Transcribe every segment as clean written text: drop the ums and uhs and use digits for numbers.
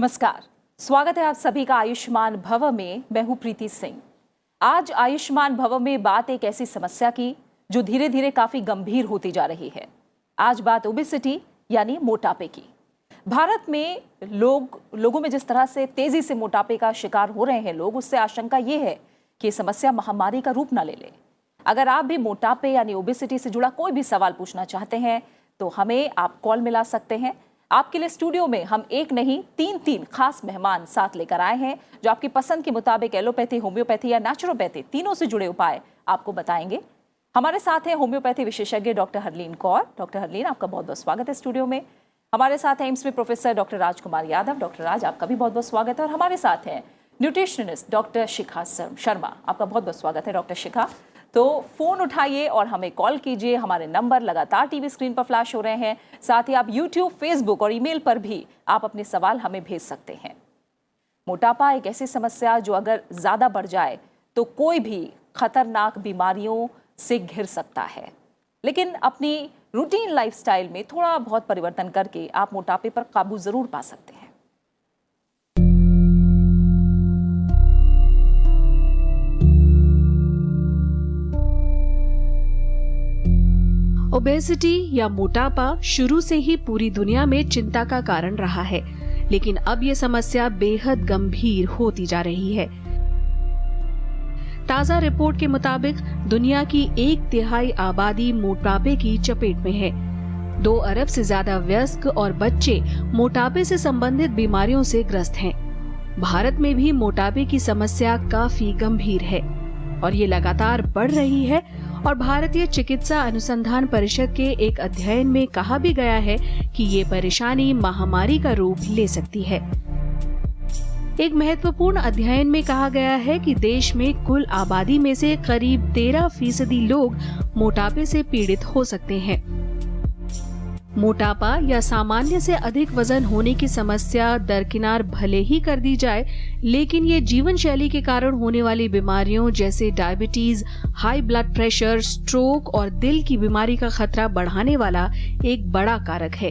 नमस्कार, स्वागत है आप सभी का आयुष्मान भव में। मैं हूं प्रीति सिंह। आज आयुष्मान भव में बात एक ऐसी समस्या की जो धीरे धीरे काफी गंभीर होती जा रही है। आज बात ओबेसिटी यानी मोटापे की। भारत में लोगों में जिस तरह से तेजी से मोटापे का शिकार हो रहे हैं लोग, उससे आशंका ये है कि ये समस्या महामारी का रूप न ले ले। अगर आप भी मोटापे यानी ओबेसिटी से जुड़ा कोई भी सवाल पूछना चाहते हैं तो हमें आप कॉल मिला सकते हैं। आपके लिए स्टूडियो में हम एक नहीं तीन खास मेहमान साथ लेकर आए हैं जो आपकी पसंद के मुताबिक एलोपैथी, होम्योपैथी या नेचुरोपैथी तीनों से जुड़े उपाय आपको बताएंगे। हमारे साथ हैं होम्योपैथी विशेषज्ञ डॉक्टर हरलीन कौर। डॉक्टर हरलीन, आपका बहुत बहुत स्वागत है स्टूडियो में। हमारे साथ हैं एम्स में professor doctor Rajkumar Yadav. Doctor राज, आपका भी बहुत बहुत स्वागत है। और हमारे साथ हैं न्यूट्रिशनिस्ट डॉक्टर शिखा शर्मा। आपका बहुत बहुत स्वागत है डॉक्टर शिखा। तो फोन उठाइए और हमें कॉल कीजिए। हमारे नंबर लगातार टीवी स्क्रीन पर फ्लैश हो रहे हैं। साथ ही आप यूट्यूब, फेसबुक और ईमेल पर भी आप अपने सवाल हमें भेज सकते हैं। मोटापा एक ऐसी समस्या जो अगर ज्यादा बढ़ जाए तो कोई भी खतरनाक बीमारियों से घिर सकता है, लेकिन अपनी रूटीन लाइफस्टाइल में थोड़ा बहुत परिवर्तन करके आप मोटापे पर काबू जरूर पा सकते हैं। ओबेसिटी या मोटापा शुरू से ही पूरी दुनिया में चिंता का कारण रहा है, लेकिन अब ये समस्या बेहद गंभीर होती जा रही है। ताजा रिपोर्ट के मुताबिक दुनिया की 1/3 आबादी मोटापे की चपेट में है। 2 अरब से ज्यादा वयस्क और बच्चे मोटापे से संबंधित बीमारियों से ग्रस्त हैं। भारत में भी मोटापे की समस्या काफी गंभीर है और ये लगातार बढ़ रही है। और भारतीय चिकित्सा अनुसंधान परिषद के एक अध्ययन में कहा भी गया है कि ये परेशानी महामारी का रूप ले सकती है। एक महत्वपूर्ण अध्ययन में कहा गया है कि देश में कुल आबादी में से करीब 13% लोग मोटापे से पीड़ित हो सकते हैं। मोटापा या सामान्य से अधिक वजन होने की समस्या दरकिनार भले ही कर दी जाए, लेकिन ये जीवन शैली के कारण होने वाली बीमारियों जैसे diabetes, high blood pressure, stroke और दिल की बीमारी का खतरा बढ़ाने वाला एक बड़ा कारक है।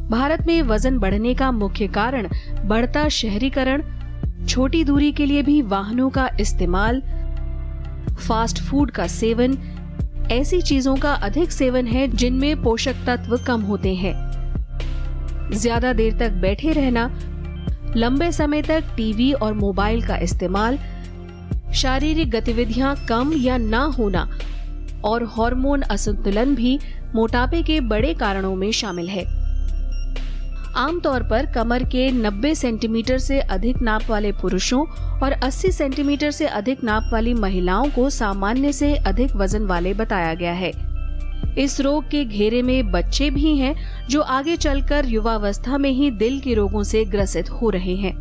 भारत में वजन बढ़ने का मुख्य कारण बढ़ता शहरीकरण, छोटी दूरी के लिए भी वाहनों का इस्तेमाल, फास्ट फूड का सेवन, ऐसी चीजों का अधिक सेवन है जिनमें पोषक तत्व कम होते हैं। ज्यादा देर तक बैठे रहना, लंबे समय तक टीवी और मोबाइल का इस्तेमाल, शारीरिक गतिविधियां कम या ना होना और हार्मोन असंतुलन भी मोटापे के बड़े कारणों में शामिल है। आमतौर पर कमर के 90 सेंटीमीटर से अधिक नाप वाले पुरुषों और 80 सेंटीमीटर से अधिक नाप वाली महिलाओं को सामान्य से अधिक वजन वाले बताया गया है। इस रोग के घेरे में बच्चे भी हैं जो आगे चलकर युवावस्था में ही दिल के रोगों से ग्रसित हो रहे हैं।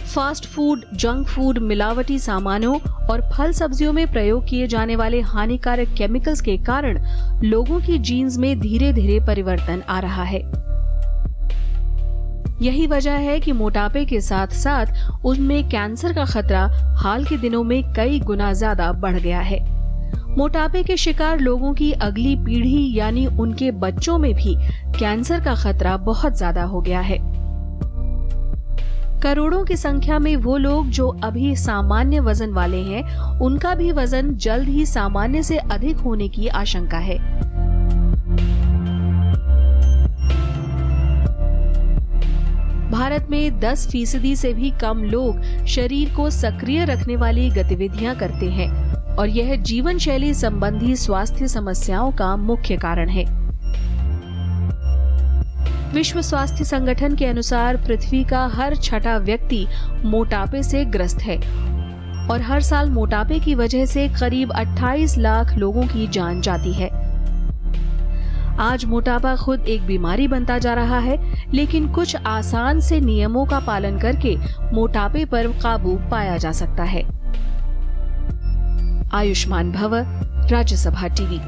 फास्ट फूड, जंक फूड, मिलावटी सामानों और फल सब्जियों में प्रयोग किए जाने वाले हानिकारक केमिकल्स के कारण लोगों की जीन्स में धीरे धीरे परिवर्तन आ रहा है। यही वजह है कि मोटापे के साथ साथ उनमें कैंसर का खतरा हाल के दिनों में कई गुना ज्यादा बढ़ गया है। मोटापे के शिकार लोगों की अगली पीढ़ी यानी उनके बच्चों में भी कैंसर का खतरा बहुत ज्यादा हो गया है। करोड़ों की संख्या में वो लोग जो अभी सामान्य वजन वाले हैं, उनका भी वजन जल्द ही सामान्य से अधिक होने की आशंका है। भारत में 10% से भी कम लोग शरीर को सक्रिय रखने वाली गतिविधियां करते हैं और यह जीवन शैली संबंधी स्वास्थ्य समस्याओं का मुख्य कारण है। विश्व स्वास्थ्य संगठन के अनुसार पृथ्वी का हर 6ठा व्यक्ति मोटापे से ग्रस्त है और हर साल मोटापे की वजह से करीब 28 लाख लोगों की जान जाती है। आज मोटापा खुद एक बीमारी बनता जा रहा है, लेकिन कुछ आसान से नियमों का पालन करके मोटापे पर काबू पाया जा सकता है। आयुष्मान भव, राज्यसभा टीवी।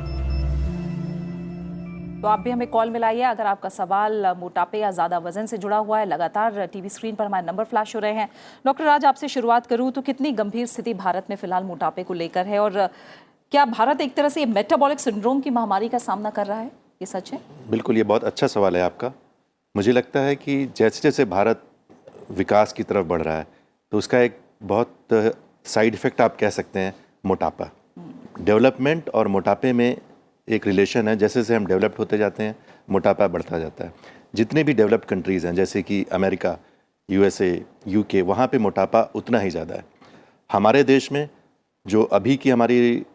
तो आप भी हमें कॉल मिलाइए अगर आपका सवाल मोटापे या ज़्यादा वजन से जुड़ा हुआ है। लगातार टीवी स्क्रीन पर हमारे नंबर फ्लैश हो रहे हैं। डॉक्टर राज, आपसे शुरुआत करूं तो कितनी गंभीर स्थिति भारत में फिलहाल मोटापे को लेकर है और क्या भारत एक तरह से मेटाबॉलिक सिंड्रोम की महामारी का सामना कर रहा है? ये सच है? बिल्कुल, ये बहुत अच्छा सवाल है आपका। मुझे लगता है कि जैसे जैसे भारत विकास की तरफ बढ़ रहा है तो उसका एक बहुत साइड इफ़ेक्ट आप कह सकते हैं मोटापा। डेवलपमेंट और मोटापे में एक रिलेशन है। जैसे जैसे हम डेवलप्ड होते जाते हैं मोटापा बढ़ता जाता है। जितने भी डेवलप्ड कंट्रीज़ हैं जैसे कि अमेरिका, USA, UK, वहाँ पे मोटापा उतना ही ज़्यादा है। हमारे देश में जो अभी की हमारी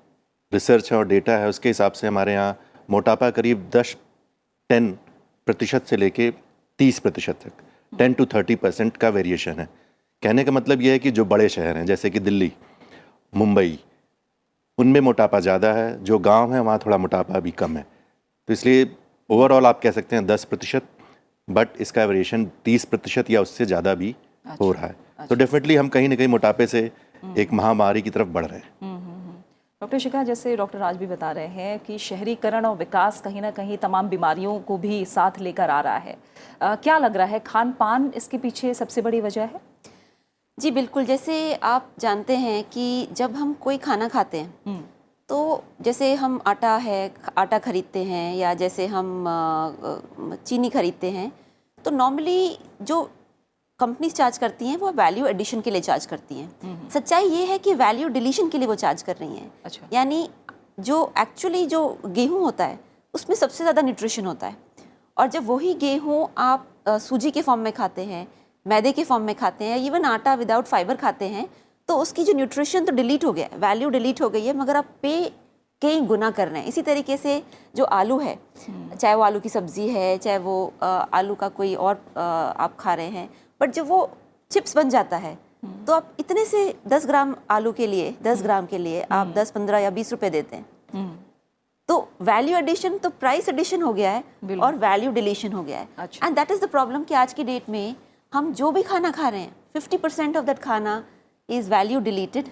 रिसर्च है और डेटा है उसके हिसाब से हमारे यहाँ मोटापा करीब 10% से लेके 30% तक 10 to 30% का वेरिएशन है। कहने का मतलब यह है कि जो बड़े शहर हैं जैसे कि दिल्ली, मुंबई, उनमें मोटापा ज़्यादा है, जो गांव है वहाँ थोड़ा मोटापा भी कम है। तो इसलिए ओवरऑल आप कह सकते हैं 10%, बट इसका वेरिएशन 30% या उससे ज़्यादा भी हो रहा है। तो डेफिनेटली हम कहीं ना कहीं मोटापे से एक महामारी की तरफ बढ़ रहे हैं। डॉक्टर शिखा, जैसे डॉक्टर राज भी बता रहे हैं कि शहरीकरण और विकास कहीं ना कहीं तमाम बीमारियों को भी साथ लेकर आ रहा है। क्या लग रहा है खान पान इसके पीछे सबसे बड़ी वजह है? जी बिल्कुल, जैसे आप जानते हैं कि जब हम कोई खाना खाते हैं तो जैसे हम आटा खरीदते हैं या जैसे हम चीनी खरीदते हैं तो नॉर्मली जो कंपनीज चार्ज करती हैं वो वैल्यू एडिशन के लिए चार्ज करती हैं। सच्चाई ये है कि वैल्यू डिलीशन के लिए वो चार्ज कर रही हैं। अच्छा। यानी जो एक्चुअली जो गेहूं होता है उसमें सबसे ज़्यादा न्यूट्रिशन होता है, और जब वही गेहूं आप सूजी के फॉर्म में खाते हैं, मैदे के फॉर्म में खाते हैं, इवन आटा विदाउट फाइबर खाते हैं, तो उसकी जो न्यूट्रिशन तो डिलीट हो गया है, वैल्यू डिलीट हो गई है, मगर आप पे कई गुना कर रहे हैं। इसी तरीके से जो आलू है, चाहे वो आलू की सब्ज़ी है, चाहे वो आलू का कोई और आप खा रहे हैं, बट जब वो चिप्स बन जाता है तो आप इतने से 10 ग्राम आलू के लिए 10 ग्राम के लिए आप 10, 15 या 20 रुपए देते हैं। तो वैल्यू एडिशन तो प्राइस एडिशन हो गया है और वैल्यू डिलीशन हो गया है। And that is the problem कि आज की डेट में हम जो भी खाना खा रहे हैं 50% ऑफ दैट खाना इज़ वैल्यू डिलीटेड,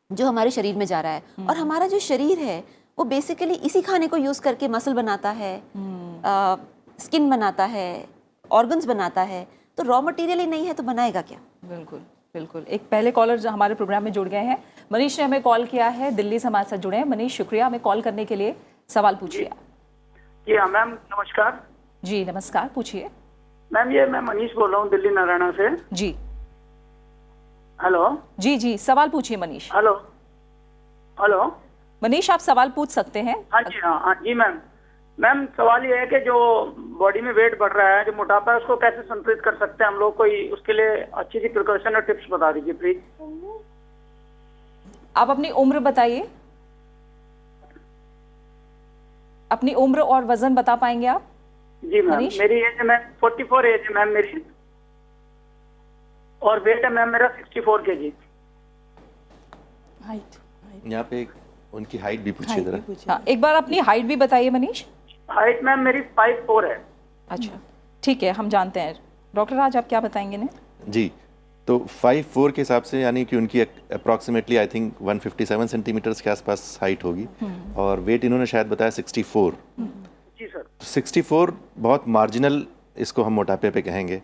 जो हमारे शरीर में जा रहा है। और हमारा जो शरीर है वो बेसिकली इसी खाने को यूज़ करके मसल बनाता है, स्किन बनाता है, ऑर्गन्स बनाता है। तो रॉ मटेरियल ही नहीं है तो बनाएगा क्या? बिल्कुल बिल्कुल। एक पहले कॉलर जो हमारे प्रोग्राम में जुड़ गए हैं, मनीष ने हमें कॉल किया है, दिल्ली से हमारे साथ जुड़े हैं। मनीष, शुक्रिया हमें कॉल करने के लिए। सवाल पूछिए। जी हाँ मैम, नमस्कार। जी नमस्कार, पूछिए। मैम ये मैं मनीष बोल रहा हूँ दिल्ली नारायणा से। जी हेलो। जी जी, सवाल पूछिए मनीष। हेलो हेलो मनीष, आप सवाल पूछ सकते हैं। हाँ जी, हाँ जी मैम। मैम सवाल ये है कि जो बॉडी में वेट बढ़ रहा है, जो मोटापा है, उसको कैसे संतुलित कर सकते हैं हम लोग? कोई उसके लिए अच्छी सी प्रिकॉशन और टिप्स बता दीजिए प्लीज। आप अपनी उम्र बताइए, अपनी उम्र और वजन बता पाएंगे आप? जी मैम, मेरी एज है मैम 44 एज है मैम मेरी, और वेट है मैम मेरा 64 kg। यहाँ पे उनकी हाइट भी पूछिए जरा। हाँ, एक बार अपनी हाइट भी बताइए मनीष। हाइट मैम मेरी 5'4" है। अच्छा ठीक है, हम जानते हैं। डॉक्टर राज, आप क्या बताएंगे ने? जी, तो 5'4" के हिसाब से यानी कि उनकी अप्रॉक्सीमेटली आई थिंक 157 सेंटीमीटर्स के आसपास हाइट होगी, और वेट इन्होंने शायद बताया 64। जी सर। 64 बहुत मार्जिनल, इसको हम मोटापे पे कहेंगे।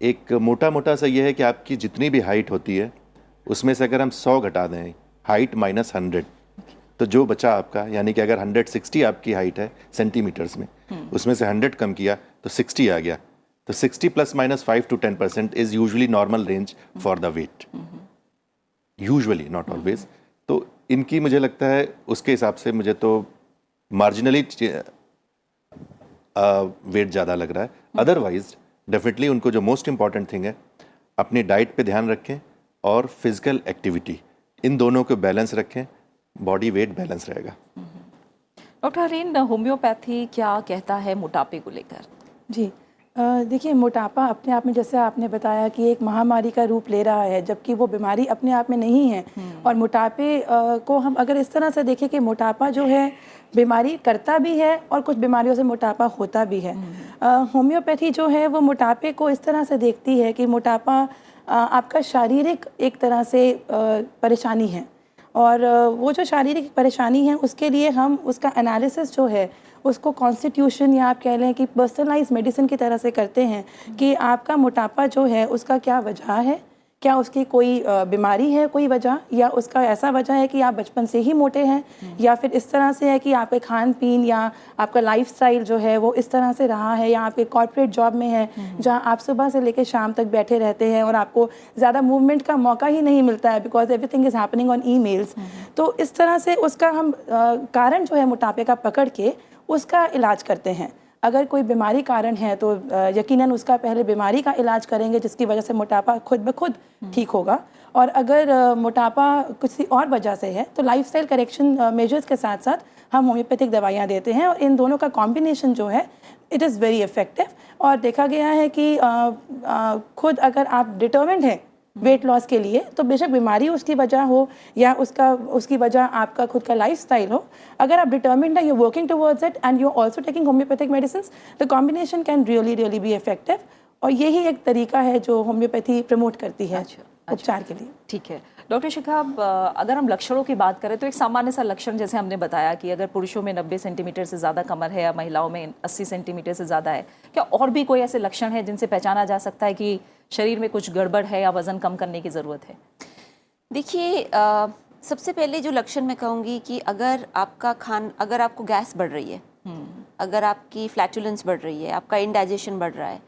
एक मोटा सा ये है कि आपकी जितनी भी हाइट होती है उसमें से अगर हम 100 घटा दें, हाइट माइनस 100, तो जो बचा आपका, यानी कि अगर 160 आपकी हाइट है सेंटीमीटर्स में, उसमें से 100 कम किया तो 60 आ गया। तो 60 plus minus 5 to 10% is usually normal range for the weight, usually, not always. तो इनकी मुझे लगता है उसके हिसाब से मुझे तो मार्जिनली वेट ज़्यादा लग रहा है। अदरवाइज डेफिनेटली उनको जो मोस्ट इंपॉर्टेंट थिंग है, अपनी डाइट पे ध्यान रखें और फिजिकल एक्टिविटी, इन दोनों को बैलेंस रखें, बॉडी वेट बैलेंस रहेगा। डॉक्टर हरीन, होम्योपैथी क्या कहता है मोटापे को लेकर? जी देखिए, मोटापा अपने आप में, जैसे आपने बताया कि एक महामारी का रूप ले रहा है, जबकि वो बीमारी अपने आप में नहीं है। और मोटापे को हम अगर इस तरह से देखें कि मोटापा जो है बीमारी करता भी है और कुछ बीमारियों से मोटापा होता भी है। होम्योपैथी जो है वो मोटापे को इस तरह से देखती है कि मोटापा आपका शारीरिक एक तरह से परेशानी है, और वो जो शारीरिक परेशानी है उसके लिए हम उसका एनालिसिस जो है उसको कॉन्स्टिट्यूशन या आप कह लें कि पर्सनलाइज मेडिसिन की तरह से करते हैं कि आपका मोटापा जो है उसका क्या वजह है, क्या उसकी कोई बीमारी है, कोई वजह, या उसका ऐसा वजह है कि आप बचपन से ही मोटे हैं, या फिर इस तरह से है कि आपके खान पीन या आपका लाइफस्टाइल जो है वो इस तरह से रहा है, या आप एक कॉर्पोरेट जॉब में हैं जहां आप सुबह से लेकर शाम तक बैठे रहते हैं और आपको ज़्यादा मूवमेंट का मौका ही नहीं मिलता है because everything is happening on emails. तो इस तरह से उसका हम कारण जो है मोटापे का पकड़ के उसका इलाज करते हैं। अगर कोई बीमारी कारण है तो यकीनन उसका पहले बीमारी का इलाज करेंगे जिसकी वजह से मोटापा खुद ब खुद ठीक होगा, और अगर मोटापा किसी और वजह से है तो लाइफस्टाइल करेक्शन मेजर्स के साथ साथ हम होम्योपैथिक दवाइयाँ देते हैं, और इन दोनों का कॉम्बिनेशन जो है इट इज़ वेरी इफ़ेक्टिव। और देखा गया है कि खुद अगर आप डिटर्मिन्ड हैं वेट लॉस के लिए, तो बेशक बीमारी उसकी वजह हो या उसकी वजह आपका खुद का लाइफस्टाइल हो, अगर आप डिटर्मिन्ड हैं, you working towards it and you also taking homeopathic medicine, the combination can really be effective. और यही एक तरीका है जो होम्योपैथी प्रमोट करती है उपचार के लिए। ठीक है डॉक्टर शिखा, अगर हम लक्षणों की बात करें तो एक सामान्य सा लक्षण जैसे हमने बताया कि अगर पुरुषों में 90 सेंटीमीटर से ज़्यादा कमर है या महिलाओं में 80 सेंटीमीटर से ज़्यादा है, क्या और भी कोई ऐसे लक्षण है जिनसे पहचाना जा सकता है कि शरीर में कुछ गड़बड़ है या वज़न कम करने की ज़रूरत है? देखिए, सबसे पहले जो लक्षण मैं कहूँगी कि अगर आपको गैस बढ़ रही है, अगर आपकी फ्लैटुलेंस बढ़ रही है, आपका इंडाइजेशन बढ़ रहा है,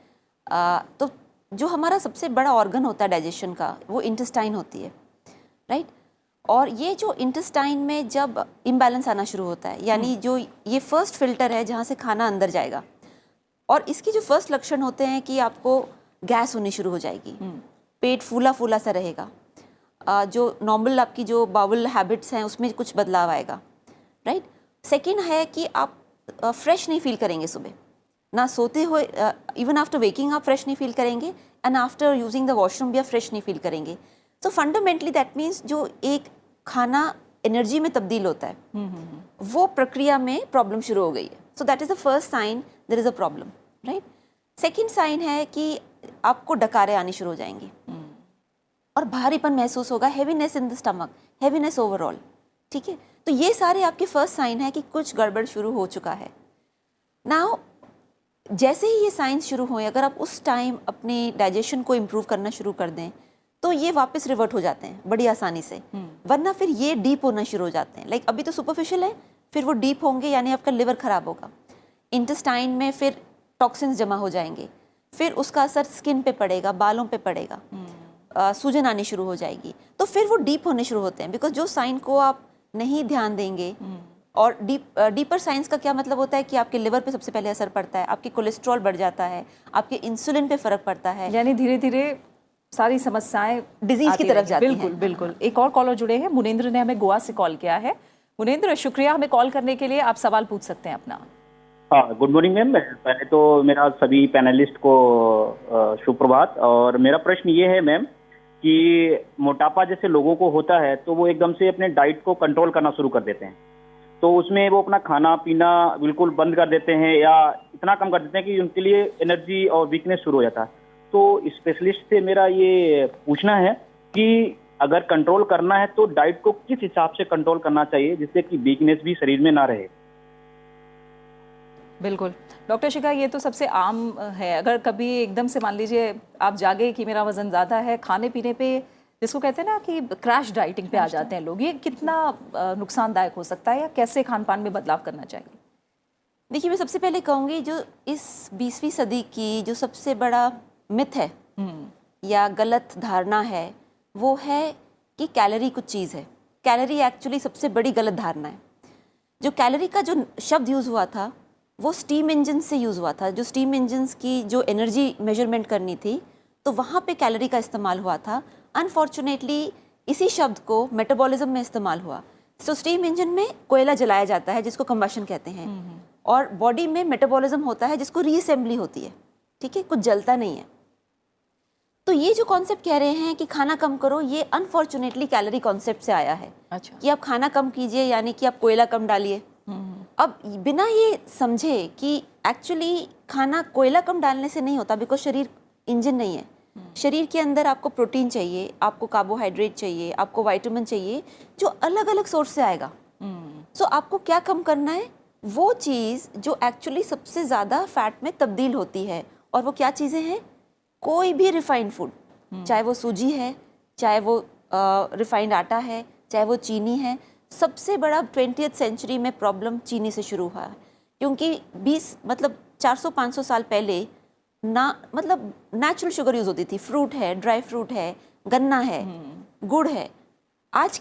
तो जो हमारा सबसे बड़ा ऑर्गन होता है डाइजेशन का वो इंटेस्टाइन होती है, राइट। और ये जो इंटेस्टाइन में जब इम्बैलेंस आना शुरू होता है, यानी जो ये फर्स्ट फिल्टर है जहाँ से खाना अंदर जाएगा, और इसकी जो फर्स्ट लक्षण होते हैं कि आपको गैस होनी शुरू हो जाएगी, पेट फूला फूला सा रहेगा, जो नॉर्मल आपकी जो बाउल हैबिट्स हैं उसमें कुछ बदलाव आएगा, राइट। सेकंड है कि आप फ्रेश नहीं फील करेंगे सुबह, ना सोते हुए, इवन आफ्टर वेकिंग आप फ्रेश नहीं फील करेंगे, and after using the washroom भी आप फ्रेश नहीं फील करेंगे। सो फंडामेंटली दैट मीन्स जो एक खाना एनर्जी में तब्दील होता है, वो प्रक्रिया में प्रॉब्लम शुरू हो गई है। So that is the first sign there is a problem, right. Second sign है कि आपको डकारें आनी शुरू हो जाएंगी और भारीपन महसूस होगा, heaviness in the stomach, heaviness overall, ठीक है। तो ये सारे आपके फर्स्ट साइन है कि कुछ गड़बड़ शुरू हो चुका है। नाउ जैसे ही ये साइंस शुरू हुए, अगर आप उस टाइम अपने डाइजेशन को इम्प्रूव करना शुरू कर दें तो ये वापस रिवर्ट हो जाते हैं बड़ी आसानी से, वरना फिर ये डीप होना शुरू हो जाते हैं। लाइक अभी तो सुपरफिशियल है, फिर वो डीप होंगे, यानी आपका लिवर खराब होगा, इंटेस्टाइन में फिर टॉक्सिन्स जमा हो जाएंगे, फिर उसका असर स्किन पे पड़ेगा, बालों पे पड़ेगा, सूजन आनी शुरू हो जाएगी, तो फिर वो डीप होने शुरू होते हैं। बिकॉज जो साइन को आप नहीं ध्यान देंगे, और डीपर साइंस का क्या मतलब होता है कि आपके लिवर पे सबसे पहले असर पड़ता है, आपके कोलेस्ट्रॉल बढ़ जाता है, आपके इंसुलिन पे फर्क पड़ता है, यानी धीरे धीरे सारी समस्याएं डिजीज की तरफ जाती हैं। बिल्कुल बिल्कुल। एक और कॉलर जुड़े हैं, मुनेंद्र ने हमें गोवा से कॉल किया है। मुनेंद्र, शुक्रिया हमें कॉल करने के लिए, आप सवाल पूछ सकते हैं अपना। हाँ, गुड मॉर्निंग मैम। पहले तो मेरा सभी पैनलिस्ट को सुप्रभात। और मेरा प्रश्न ये है मैम कि मोटापा जैसे लोगों को होता है तो वो एकदम से अपने डाइट को कंट्रोल करना शुरू कर देते हैं, तो उसमें वो अपना खाना पीना बिल्कुल बंद कर देते हैं या इतना कम कर देते हैं कि उनके लिए एनर्जी और वीकनेस शुरू हो जाता है। तो स्पेशलिस्ट से मेरा ये पूछना है कि अगर कंट्रोल करना है तो डाइट को किस हिसाब से कंट्रोल करना चाहिए जिससे कि वीकनेस भी शरीर में ना रहे। बिल्कुल डॉक्टर शिखा, ये तो सबसे आम है। अगर कभी एकदम से मान लीजिए आप जागे कि मेरा वजन ज़्यादा है, खाने पीने पे जिसको कहते हैं ना कि क्रैश डाइटिंग पे आ जाते हैं लोग, ये कितना नुकसानदायक हो सकता है या कैसे खान पान में बदलाव करना चाहिए? देखिए, मैं सबसे पहले कहूँगी जो इस 20वीं सदी की जो सबसे बड़ा मिथ है या गलत धारणा है वो है कि कैलोरी कुछ चीज़ है। कैलोरी एक्चुअली सबसे बड़ी गलत धारणा है। जो कैलोरी का जो शब्द यूज़ हुआ था वो स्टीम इंजन से यूज़ हुआ था। जो स्टीम इंजन्स की जो एनर्जी मेजरमेंट करनी थी तो वहाँ पे कैलोरी का इस्तेमाल हुआ था। अनफॉर्चुनेटली इसी शब्द को मेटाबॉलिज्म में इस्तेमाल हुआ। तो स्टीम इंजन में कोयला जलाया जाता है जिसको कंबशन कहते हैं, और बॉडी में मेटाबॉलिज्म होता है जिसको रीअसेंबली होती है, ठीक है, कुछ जलता नहीं है। तो ये जो कॉन्सेप्ट कह रहे हैं कि खाना कम करो, ये अनफॉर्चुनेटली कैलोरी कॉन्सेप्ट से आया है। अच्छा। कि आप खाना कम कीजिए यानी कि आप कोयला कम डालिए। अब बिना ये समझे कि एक्चुअली खाना कोयला कम डालने से नहीं होता, बिकॉज शरीर इंजन नहीं है। शरीर के अंदर आपको प्रोटीन चाहिए, आपको कार्बोहाइड्रेट चाहिए, आपको विटामिन चाहिए जो अलग अलग सोर्स से आएगा। सो आपको क्या कम करना है? वो चीज़ जो एक्चुअली सबसे ज़्यादा फैट में तब्दील होती है। और वो क्या चीज़ें हैं? कोई भी रिफाइंड फूड, चाहे वो सूजी है, चाहे वो रिफाइंड आटा है, चाहे वो चीनी है। सबसे बड़ा 20th सेंचुरी में प्रॉब्लम चीनी से शुरू हुआ है, क्योंकि 400-500 साल पहले मतलब नेचुरल शुगर यूज़ होती थी। फ्रूट है, ड्राई फ्रूट है, गन्ना है, गुड़ है। आज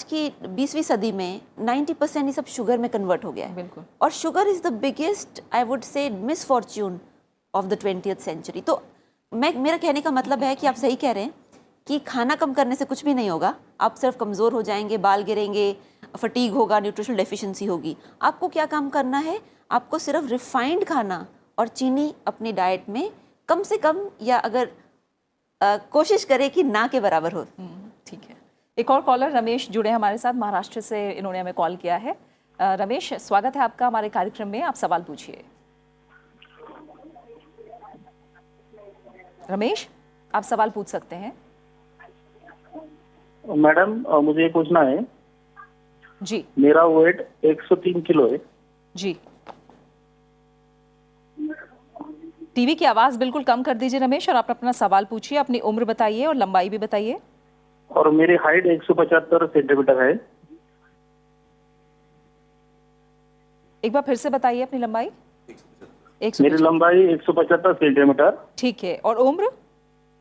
की 20वीं सदी में 90% ये सब शुगर में कन्वर्ट हो गया है। बिल्कुल। और sugar is the biggest, I would say, misfortune of the 20th century. तो मेरा कहने का मतलब है कि आप सही कह रहे हैं कि खाना कम करने से कुछ भी नहीं होगा। आप सिर्फ कमज़ोर हो जाएंगे, बाल गिरेंगे, फटीग होगा, न्यूट्रिशनल डेफिशिएंसी होगी। आपको क्या काम करना है? आपको सिर्फ रिफाइंड खाना और चीनी अपनी डाइट में कम से कम, या अगर कोशिश करें कि ना के बराबर हो। ठीक है। एक और कॉलर रमेश जुड़े हैं हमारे साथ, महाराष्ट्र से इन्होंने हमें कॉल किया है। रमेश, स्वागत है आपका हमारे कार्यक्रम में, आप सवाल पूछिए। रमेश, आप सवाल पूछ सकते हैं। मैडम मुझे ये पूछना है, जी मेरा वेट 103 किलो है। जी। टीवी की आवाज बिल्कुल कम कर दीजिए रमेश, और आप अपना सवाल पूछिए। अपनी उम्र बताइए और लंबाई भी बताइए। और मेरी हाइट 175 सेंटीमीटर है। एक बार फिर से बताइए अपनी लंबाई। मेरी लंबाई 175 सेंटीमीटर। ठीक है। और उम्र?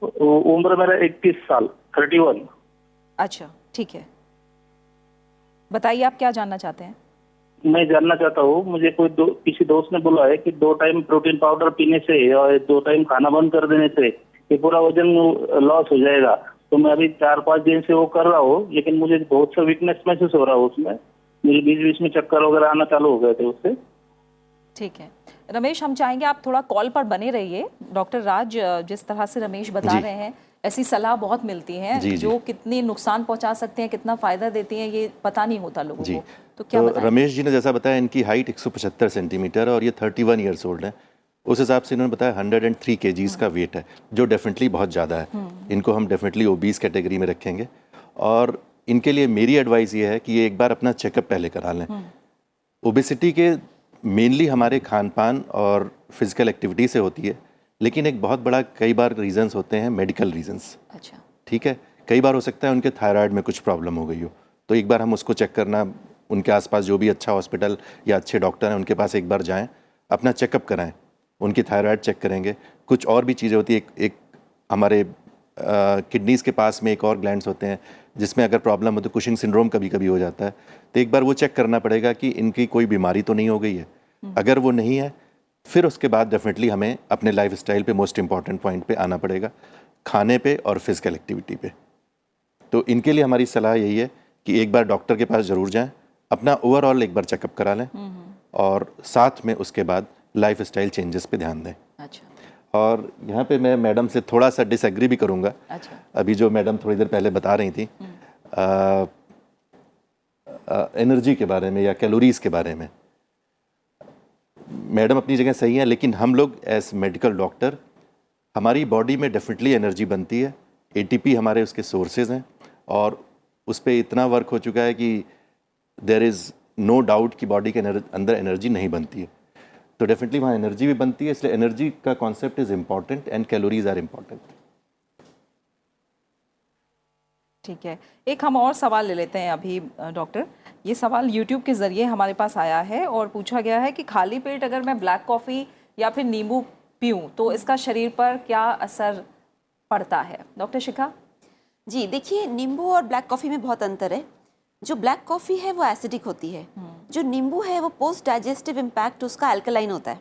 उम्र मेरा 21 साल, 31। अच्छा, ठीक है। बताइए आप क्या जानना चाहते हैं। मैं जानना चाहता हूँ, मुझे किसी दोस्त ने बोला है कि 2 टाइम प्रोटीन पाउडर पीने से और 2 टाइम खाना बंद कर देने से ये पूरा वजन लॉस हो जाएगा। तो मैं अभी 4-5 दिन से वो कर रहा हूँ, लेकिन मुझे बहुत सा वीकनेस महसूस हो रहा है उसमें। मुझे बीच में चक्कर वगैरह आना चालू हो गए थे उससे। ठीक है रमेश, हम चाहेंगे आप थोड़ा कॉल पर बने रहिए। डॉक्टर राज, जिस तरह से रमेश बता रहे हैं, ऐसी सलाह बहुत मिलती है जो कितनी नुकसान पहुंचा सकते हैं, कितना फायदा देती हैं, ये पता नहीं होता लोगों को। तो क्या बताएं? रमेश जी ने जैसा बताया, इनकी हाइट 175 सेंटीमीटर और ये 31 ईयर्स ओल्ड है। उस हिसाब से इन्होंने बताया 103 kgs का वेट है, जो डेफिनेटली बहुत ज़्यादा है। इनको हम डेफिनेटली ओबीस कैटेगरी में रखेंगे। और इनके लिए मेरी एडवाइस ये है कि ये एक बार अपना चेकअप पहले करा लें। ओबेसिटी के मेनली हमारे खान पान और फिजिकल एक्टिविटी से होती है, लेकिन एक बहुत बड़ा कई बार रीजंस होते हैं मेडिकल रीजंस। अच्छा, ठीक है। कई बार हो सकता है उनके थायराइड में कुछ प्रॉब्लम हो गई हो, तो एक बार हम उसको चेक करना, उनके आसपास जो भी अच्छा हॉस्पिटल या अच्छे डॉक्टर हैं उनके पास एक बार जाएं, अपना चेकअप कराएं, उनकी थायराइड चेक करेंगे। कुछ और भी चीज़ें होती है, एक हमारे किडनीज़ के पास में एक और ग्लैंड्स होते हैं जिसमें अगर प्रॉब्लम हो तो कुशिंग सिंड्रोम कभी कभी हो जाता है। तो एक बार वो चेक करना पड़ेगा कि इनकी कोई बीमारी तो नहीं हो गई है। अगर वो नहीं है, फिर उसके बाद डेफिनेटली हमें अपने लाइफ स्टाइल पे मोस्ट इंपॉर्टेंट पॉइंट पे आना पड़ेगा, खाने पे और फिजिकल एक्टिविटी पे। तो इनके लिए हमारी सलाह यही है कि एक बार डॉक्टर के पास ज़रूर जाएं, अपना ओवरऑल एक बार चेकअप करा लें और साथ में उसके बाद लाइफ स्टाइल चेंजेस पे ध्यान दें। अच्छा। और यहाँ पे मैं मैडम से थोड़ा सा डिसएग्री भी करूँगा। अच्छा। अभी जो मैडम थोड़ी देर पहले बता रही थी एनर्जी के बारे में या कैलोरीज के बारे में, मैडम अपनी जगह सही है, लेकिन हम लोग एज मेडिकल डॉक्टर, हमारी बॉडी में डेफिनेटली एनर्जी बनती है। एटीपी हमारे उसके सोर्सेज हैं और उस पर इतना वर्क हो चुका है कि देयर इज़ नो डाउट कि बॉडी के अंदर एनर्जी नहीं बनती है। तो डेफिनेटली वहाँ एनर्जी भी बनती है, इसलिए एनर्जी का concept is important and calories are important. ठीक है, एक हम और सवाल ले लेते हैं अभी डॉक्टर। ये सवाल YouTube के ज़रिए हमारे पास आया है और पूछा गया है कि खाली पेट अगर मैं ब्लैक कॉफ़ी या फिर नींबू पीऊँ तो इसका शरीर पर क्या असर पड़ता है। डॉक्टर शिखा जी, देखिए, नींबू और ब्लैक कॉफ़ी में बहुत अंतर है। जो ब्लैक कॉफ़ी है वो एसिडिक होती है, जो नींबू है वो पोस्ट डाइजेस्टिव इम्पैक्ट उसका अल्कलाइन होता है।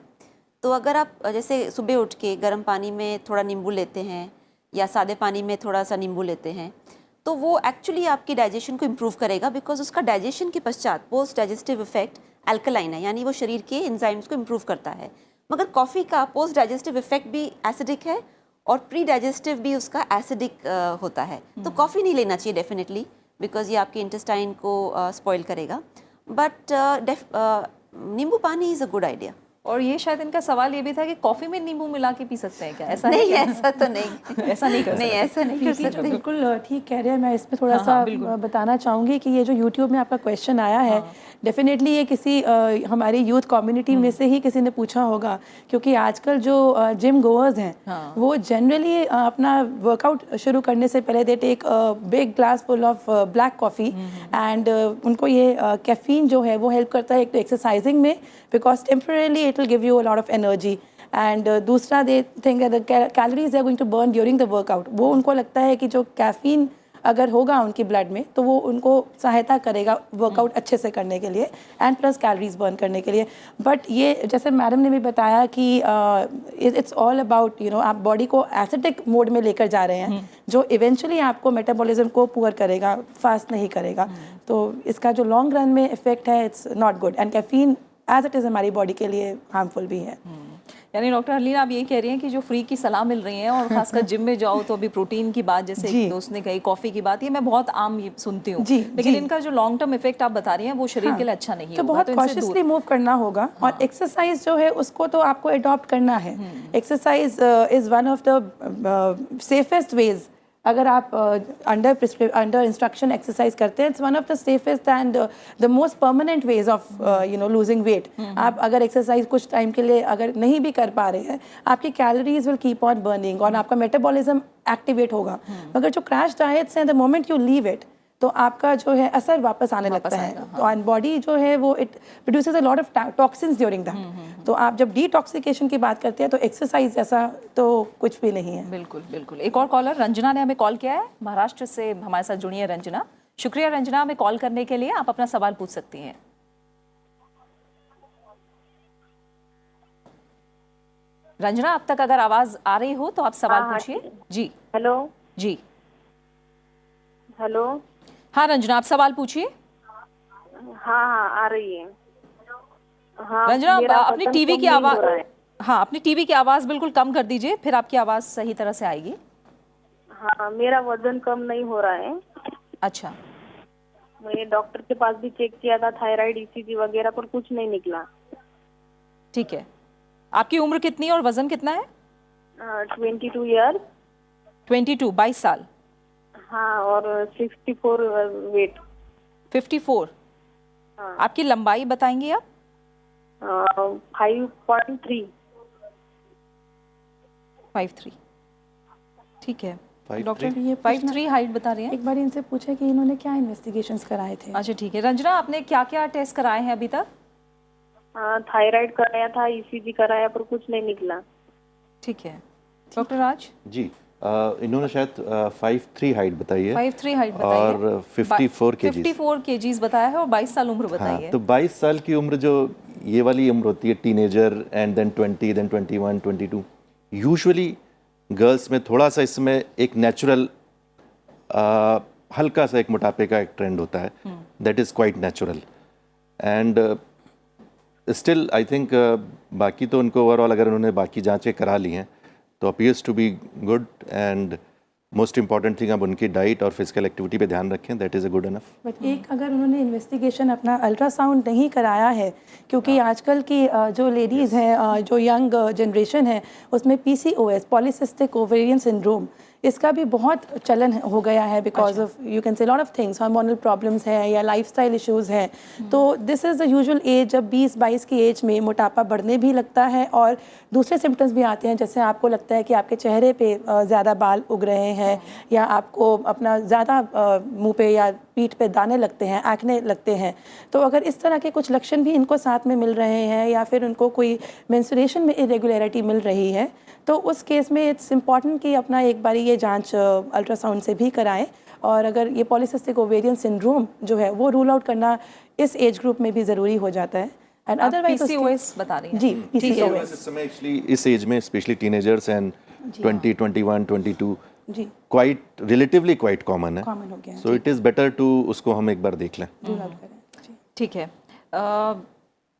तो अगर आप जैसे सुबह उठ के गर्म पानी में थोड़ा नींबू लेते हैं या सादे पानी में थोड़ा सा नींबू लेते हैं, तो वो एक्चुअली आपकी डाइजेशन को इम्प्रूव करेगा, बिकॉज उसका डाइजेशन के पश्चात पोस्ट डाइजेस्टिव इफेक्ट अल्कलाइन है, यानी वो शरीर के एंजाइम्स को इम्प्रूव करता है। मगर कॉफ़ी का पोस्ट डाइजेस्टिव इफेक्ट भी एसिडिक है और प्री डाइजेस्टिव भी उसका एसिडिक होता है। तो कॉफ़ी नहीं लेना चाहिए डेफिनेटली, बिकॉज ये आपके इंटेस्टाइन को स्पॉइल करेगा। बट नींबू पानी इज़ अ गुड आइडिया। और ये शायद इनका सवाल ये भी था कि कॉफी में नींबू मिला के पी सकते हैं क्या, ऐसा है नहीं, क्या? ऐसा तो नहीं। ऐसा नहीं कर नहीं, सकते। ऐसा नहीं कर क्योंकि सकते। बिल्कुल ठीक कह रहे हैं। मैं इसमें थोड़ा हाँ, सा बिल्कुल। बताना चाहूँगी कि ये जो यूट्यूब में आपका क्वेश्चन आया है, डेफिनेटली ये किसी हमारी यूथ कम्युनिटी में से ही किसी ने पूछा होगा, क्योंकि आजकल जो जिम गोअर्स हैं वो जनरली अपना वर्कआउट शुरू करने से पहले they take big glass full of black coffee and उनको ये कैफीन जो है वो हेल्प करता है एक तो एक्सरसाइजिंग में, because temporarily it will give you a lot of energy, and दूसरा they think the calories they are going to burn during the workout. वो उनको लगता है कि जो कैफीन अगर होगा उनकी ब्लड में तो वो उनको सहायता करेगा वर्कआउट अच्छे से करने के लिए एंड प्लस कैलोरीज बर्न करने के लिए। बट ये जैसे मैडम ने भी बताया कि इट्स ऑल अबाउट आप बॉडी को एसिडिक मोड में लेकर जा रहे हैं जो इवेंचुअली आपको मेटाबॉलिज्म को पुअर करेगा, फास्ट नहीं करेगा। तो इसका जो लॉन्ग रन में इफेक्ट है it's not good, and caffeine as it is हमारी बॉडी के लिए हार्मफुल भी है। यानी डॉक्टर हरलीन आप ये कह रही हैं कि जो फ्री की सलाह मिल रही है और खासकर जिम में जाओ तो अभी प्रोटीन की बात, जैसे एक दोस्त ने कही, कॉफी की बात, ये मैं बहुत आम ये सुनती हूँ, लेकिन इनका जो लॉन्ग टर्म इफेक्ट आप बता रही हैं वो शरीर के लिए अच्छा नहीं तो होगा, बहुत इनसे कॉशियसली मूव करना होगा। और एक्सरसाइज जो है उसको तो आपको अडॉप्ट करना है। Exercise is one of the safest ways. अगर आप अंडर इंस्ट्रक्शन एक्सरसाइज करते हैं, it's one of the safest and the most permanent ways of losing weight. आप अगर एक्सरसाइज कुछ टाइम के लिए अगर नहीं भी कर पा रहे हैं, आपकी calories will keep on burning और आपका मेटाबॉलिज्म एक्टिवेट होगा। मगर जो क्रैश डाइट्स हैं, the moment you leave it तो आपका जो है असर वापस आने लगता है। तो एंड बॉडी जो है वो it produces a lot of toxins during that. तो आप जब डिटॉक्सिकेशन की बात करते हैं तो एक्सरसाइज जैसा तो कुछ भी नहीं है। बिल्कुल बिल्कुल। एक और कॉलर रंजना ने हमें कॉल किया है, महाराष्ट्र से हमारे साथ जुड़ी है रंजना। शुक्रिया रंजना हमें कॉल करने के लिए, आप अपना सवाल पूछ सकती हैं। रंजना, अब तक अगर आवाज आ रही हो तो आप सवाल पूछिए। जी हेलो जी हेलो। हाँ रंजना, आप सवाल पूछिए। हाँ आ रही है। हाँ रंजना, मेरा अपनी बटन टीवी कम की नहीं हो आवाज, रहा है। हाँ अपनी टीवी की आवाज बिल्कुल कम कर दीजिए, फिर आपकी आवाज सही तरह से आएगी। हाँ मेरा वजन कम नहीं हो रहा है। अच्छा, मैंने डॉक्टर के पास भी चेक किया था, थायराइड, ईसीजी वगैरह, पर कुछ नहीं निकला। ठीक है। आपकी उम्र कितनी है और वजन कितना है? 22 ईयर। 22 साल। हाँ, और 64 वेट। 54। हाँ। आपकी लंबाई बताएंगे आप? 5.3। 5'3". ठीक है 5'3"? डॉक्टर, ये 5'3" हाइट बता रहे हैं। एक बार इनसे पूछे कि इन्होंने क्या इन्वेस्टिगेशंस कराए थे। अच्छा ठीक है। रंजना, आपने क्या क्या टेस्ट कराए हैं अभी तक? थायराइड कराया था, ईसीजी कराया, पर कुछ नहीं निकला। ठीक है। डॉक्टर राज? जी इन्होंने शायद 5'3" हाइट बताई है 5'3" हाइट बताई है और 54 केजीज। 54 केजीज बताया है और 22 साल उम्र बताई हाँ, है। तो 22 साल की उम्र जो ये वाली उम्र होती है, teenager and then 20, then 21, 22, usually girls में थोड़ा सा इसमें एक नेचुरल हल्का सा एक मोटापे का एक ट्रेंड होता है, that is quite natural. And still I think बाकी तो उनको ओवरऑल अगर उन्होंने बाकी जांचें करा ली हैं तो appears to be good, and most important thing अब उनकी डाइट और फिजिकल एक्टिविटी पे ध्यान रखें, that is a good enough. But एक अगर उन्होंने इन्वेस्टिगेशन अपना अल्ट्रासाउंड नहीं कराया है, क्योंकि आजकल की जो लेडीज़ हैं, जो यंग जनरेशन है, उसमें PCOS, पॉलीसिस्टिक ओवेरियन सिंड्रोम, इसका भी बहुत चलन हो गया है because of you can say lot of things, hormonal problems हैं या लाइफस्टाइल इश्यूज हैं। तो this is the usual age जब 20-22 की एज में मोटापा बढ़ने भी लगता है और दूसरे सिम्टम्स भी आते हैं, जैसे आपको लगता है कि आपके चेहरे पे ज़्यादा बाल उग रहे हैं या आपको अपना ज़्यादा मुंह पे या पीठ पे दाने लगते हैं, एक्ने लगते हैं। तो अगर इस तरह के कुछ लक्षण भी इनको साथ में मिल रहे हैं या फिर उनको कोई मेंस्ट्रुएशन में इरेगुलरिटी मिल रही है, तो उस केस में इट्स इम्पॉर्टेंट कि अपना एक बारी ये जांच अल्ट्रासाउंड से भी कराएं। और अगर ये पॉलीसिस्टिक ओवेरियन सिंड्रोम जो है वो रूल आउट करना इस एज ग्रुप में भी ज़रूरी हो जाता है। एंड अदरवाइज PCOS बता रही हैं? जी, PCOS इस समय एक्चुअली इस एज में स्पेशली टीनेजर्स एंड 20, 21, 22 जी क्वाइट रिलेटिवली क्वाइट कॉमन है, कॉमन हो गया है। So it is better to उसको हम एक बार देख लें। रूल आउट करें जी। ठीक है।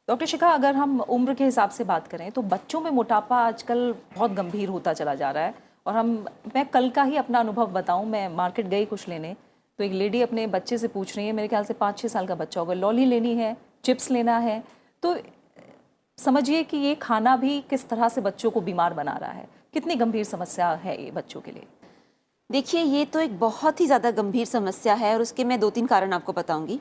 डॉक्टर शिखा, अगर हम उम्र के हिसाब से बात करें तो बच्चों में मोटापा आजकल बहुत गंभीर होता चला जा रहा है। और मैं कल का ही अपना अनुभव बताऊं, मैं मार्केट गई कुछ लेने, तो एक लेडी अपने बच्चे से पूछ रही है, मेरे ख्याल से 5-6 साल का बच्चा होगा, लॉली लेनी है, चिप्स लेना है, तो समझिए कि ये खाना भी किस तरह से बच्चों को बीमार बना रहा है, कितनी गंभीर समस्या है ये बच्चों के लिए? देखिए, ये तो एक बहुत ही ज़्यादा गंभीर समस्या है और उसके मैं 2-3 कारण आपको बताऊंगी।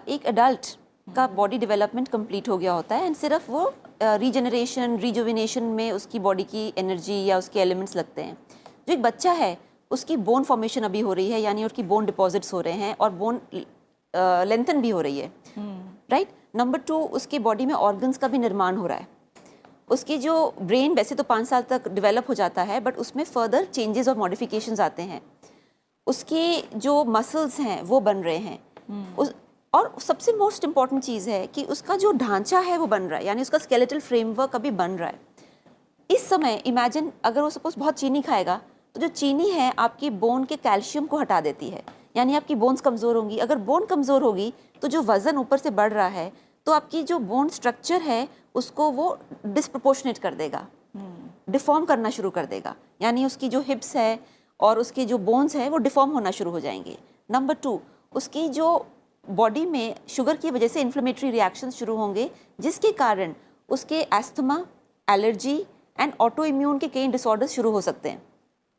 एक अडल्ट का बॉडी डेवलपमेंट कंप्लीट हो गया होता है एंड सिर्फ वो रीजनरेशन रिजुविनेशन में उसकी बॉडी की एनर्जी या उसके एलिमेंट्स लगते हैं। जो एक बच्चा है उसकी बोन फॉर्मेशन अभी हो रही है, यानी उसकी बोन डिपॉजिट्स हो रहे हैं और बोन लेंथन भी हो रही है, राइट। नंबर 2, उसकी बॉडी में ऑर्गन्स का भी निर्माण हो रहा है। उसकी जो ब्रेन वैसे तो 5 साल तक डेवलप हो जाता है, बट उसमें फर्दर चेंजेस और मॉडिफिकेशंस आते हैं। उसके जो मसल्स हैं वो बन रहे हैं और सबसे मोस्ट इम्पॉर्टेंट चीज़ है कि उसका जो ढांचा है वो बन रहा है, यानी उसका स्केलेटल फ्रेमवर्क अभी बन रहा है। इस समय इमेजिन अगर वो सपोज बहुत चीनी खाएगा तो जो चीनी है आपकी बोन के कैल्शियम को हटा देती है, यानी आपकी बोन्स कमज़ोर होंगी। अगर बोन कमज़ोर होगी तो जो वज़न ऊपर से बढ़ रहा है तो आपकी जो बोन स्ट्रक्चर है उसको वो डिस्प्रपोर्शनेट कर देगा, डिफॉर्म करना शुरू कर देगा, यानी उसकी जो हिप्स है और उसके जो बोन्स हैं वो डिफॉर्म होना शुरू हो जाएंगे। नंबर 2, उसकी जो बॉडी में शुगर की वजह से इन्फ्लेमेटरी रिएक्शन शुरू होंगे, जिसके कारण उसके asthma, allergy and auto immune के कई डिसऑर्डर्स शुरू हो सकते हैं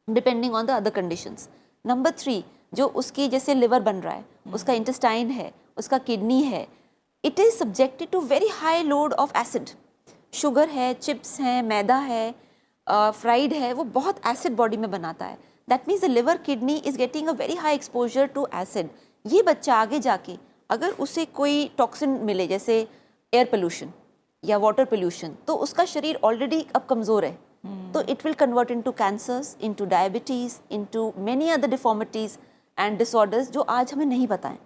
depending on the other conditions. Number 3, जो उसकी जैसे लिवर बन रहा है, उसका इंटेस्टाइन है, उसका किडनी है, it is subjected to very high load of acid. Sugar है, चिप्स हैं, मैदा है, फ्राइड है, वो बहुत एसिड बॉडी में बनाता है। That means the liver kidney is getting a very high exposure to acid. ये बच्चा आगे जाके अगर उसे कोई टॉक्सिन मिले जैसे एयर पोल्यूशन या वाटर पोल्यूशन, तो उसका शरीर ऑलरेडी अब कमज़ोर है, तो it will convert into cancers, into diabetes, into many other deformities and disorders जो आज हमें नहीं पता है।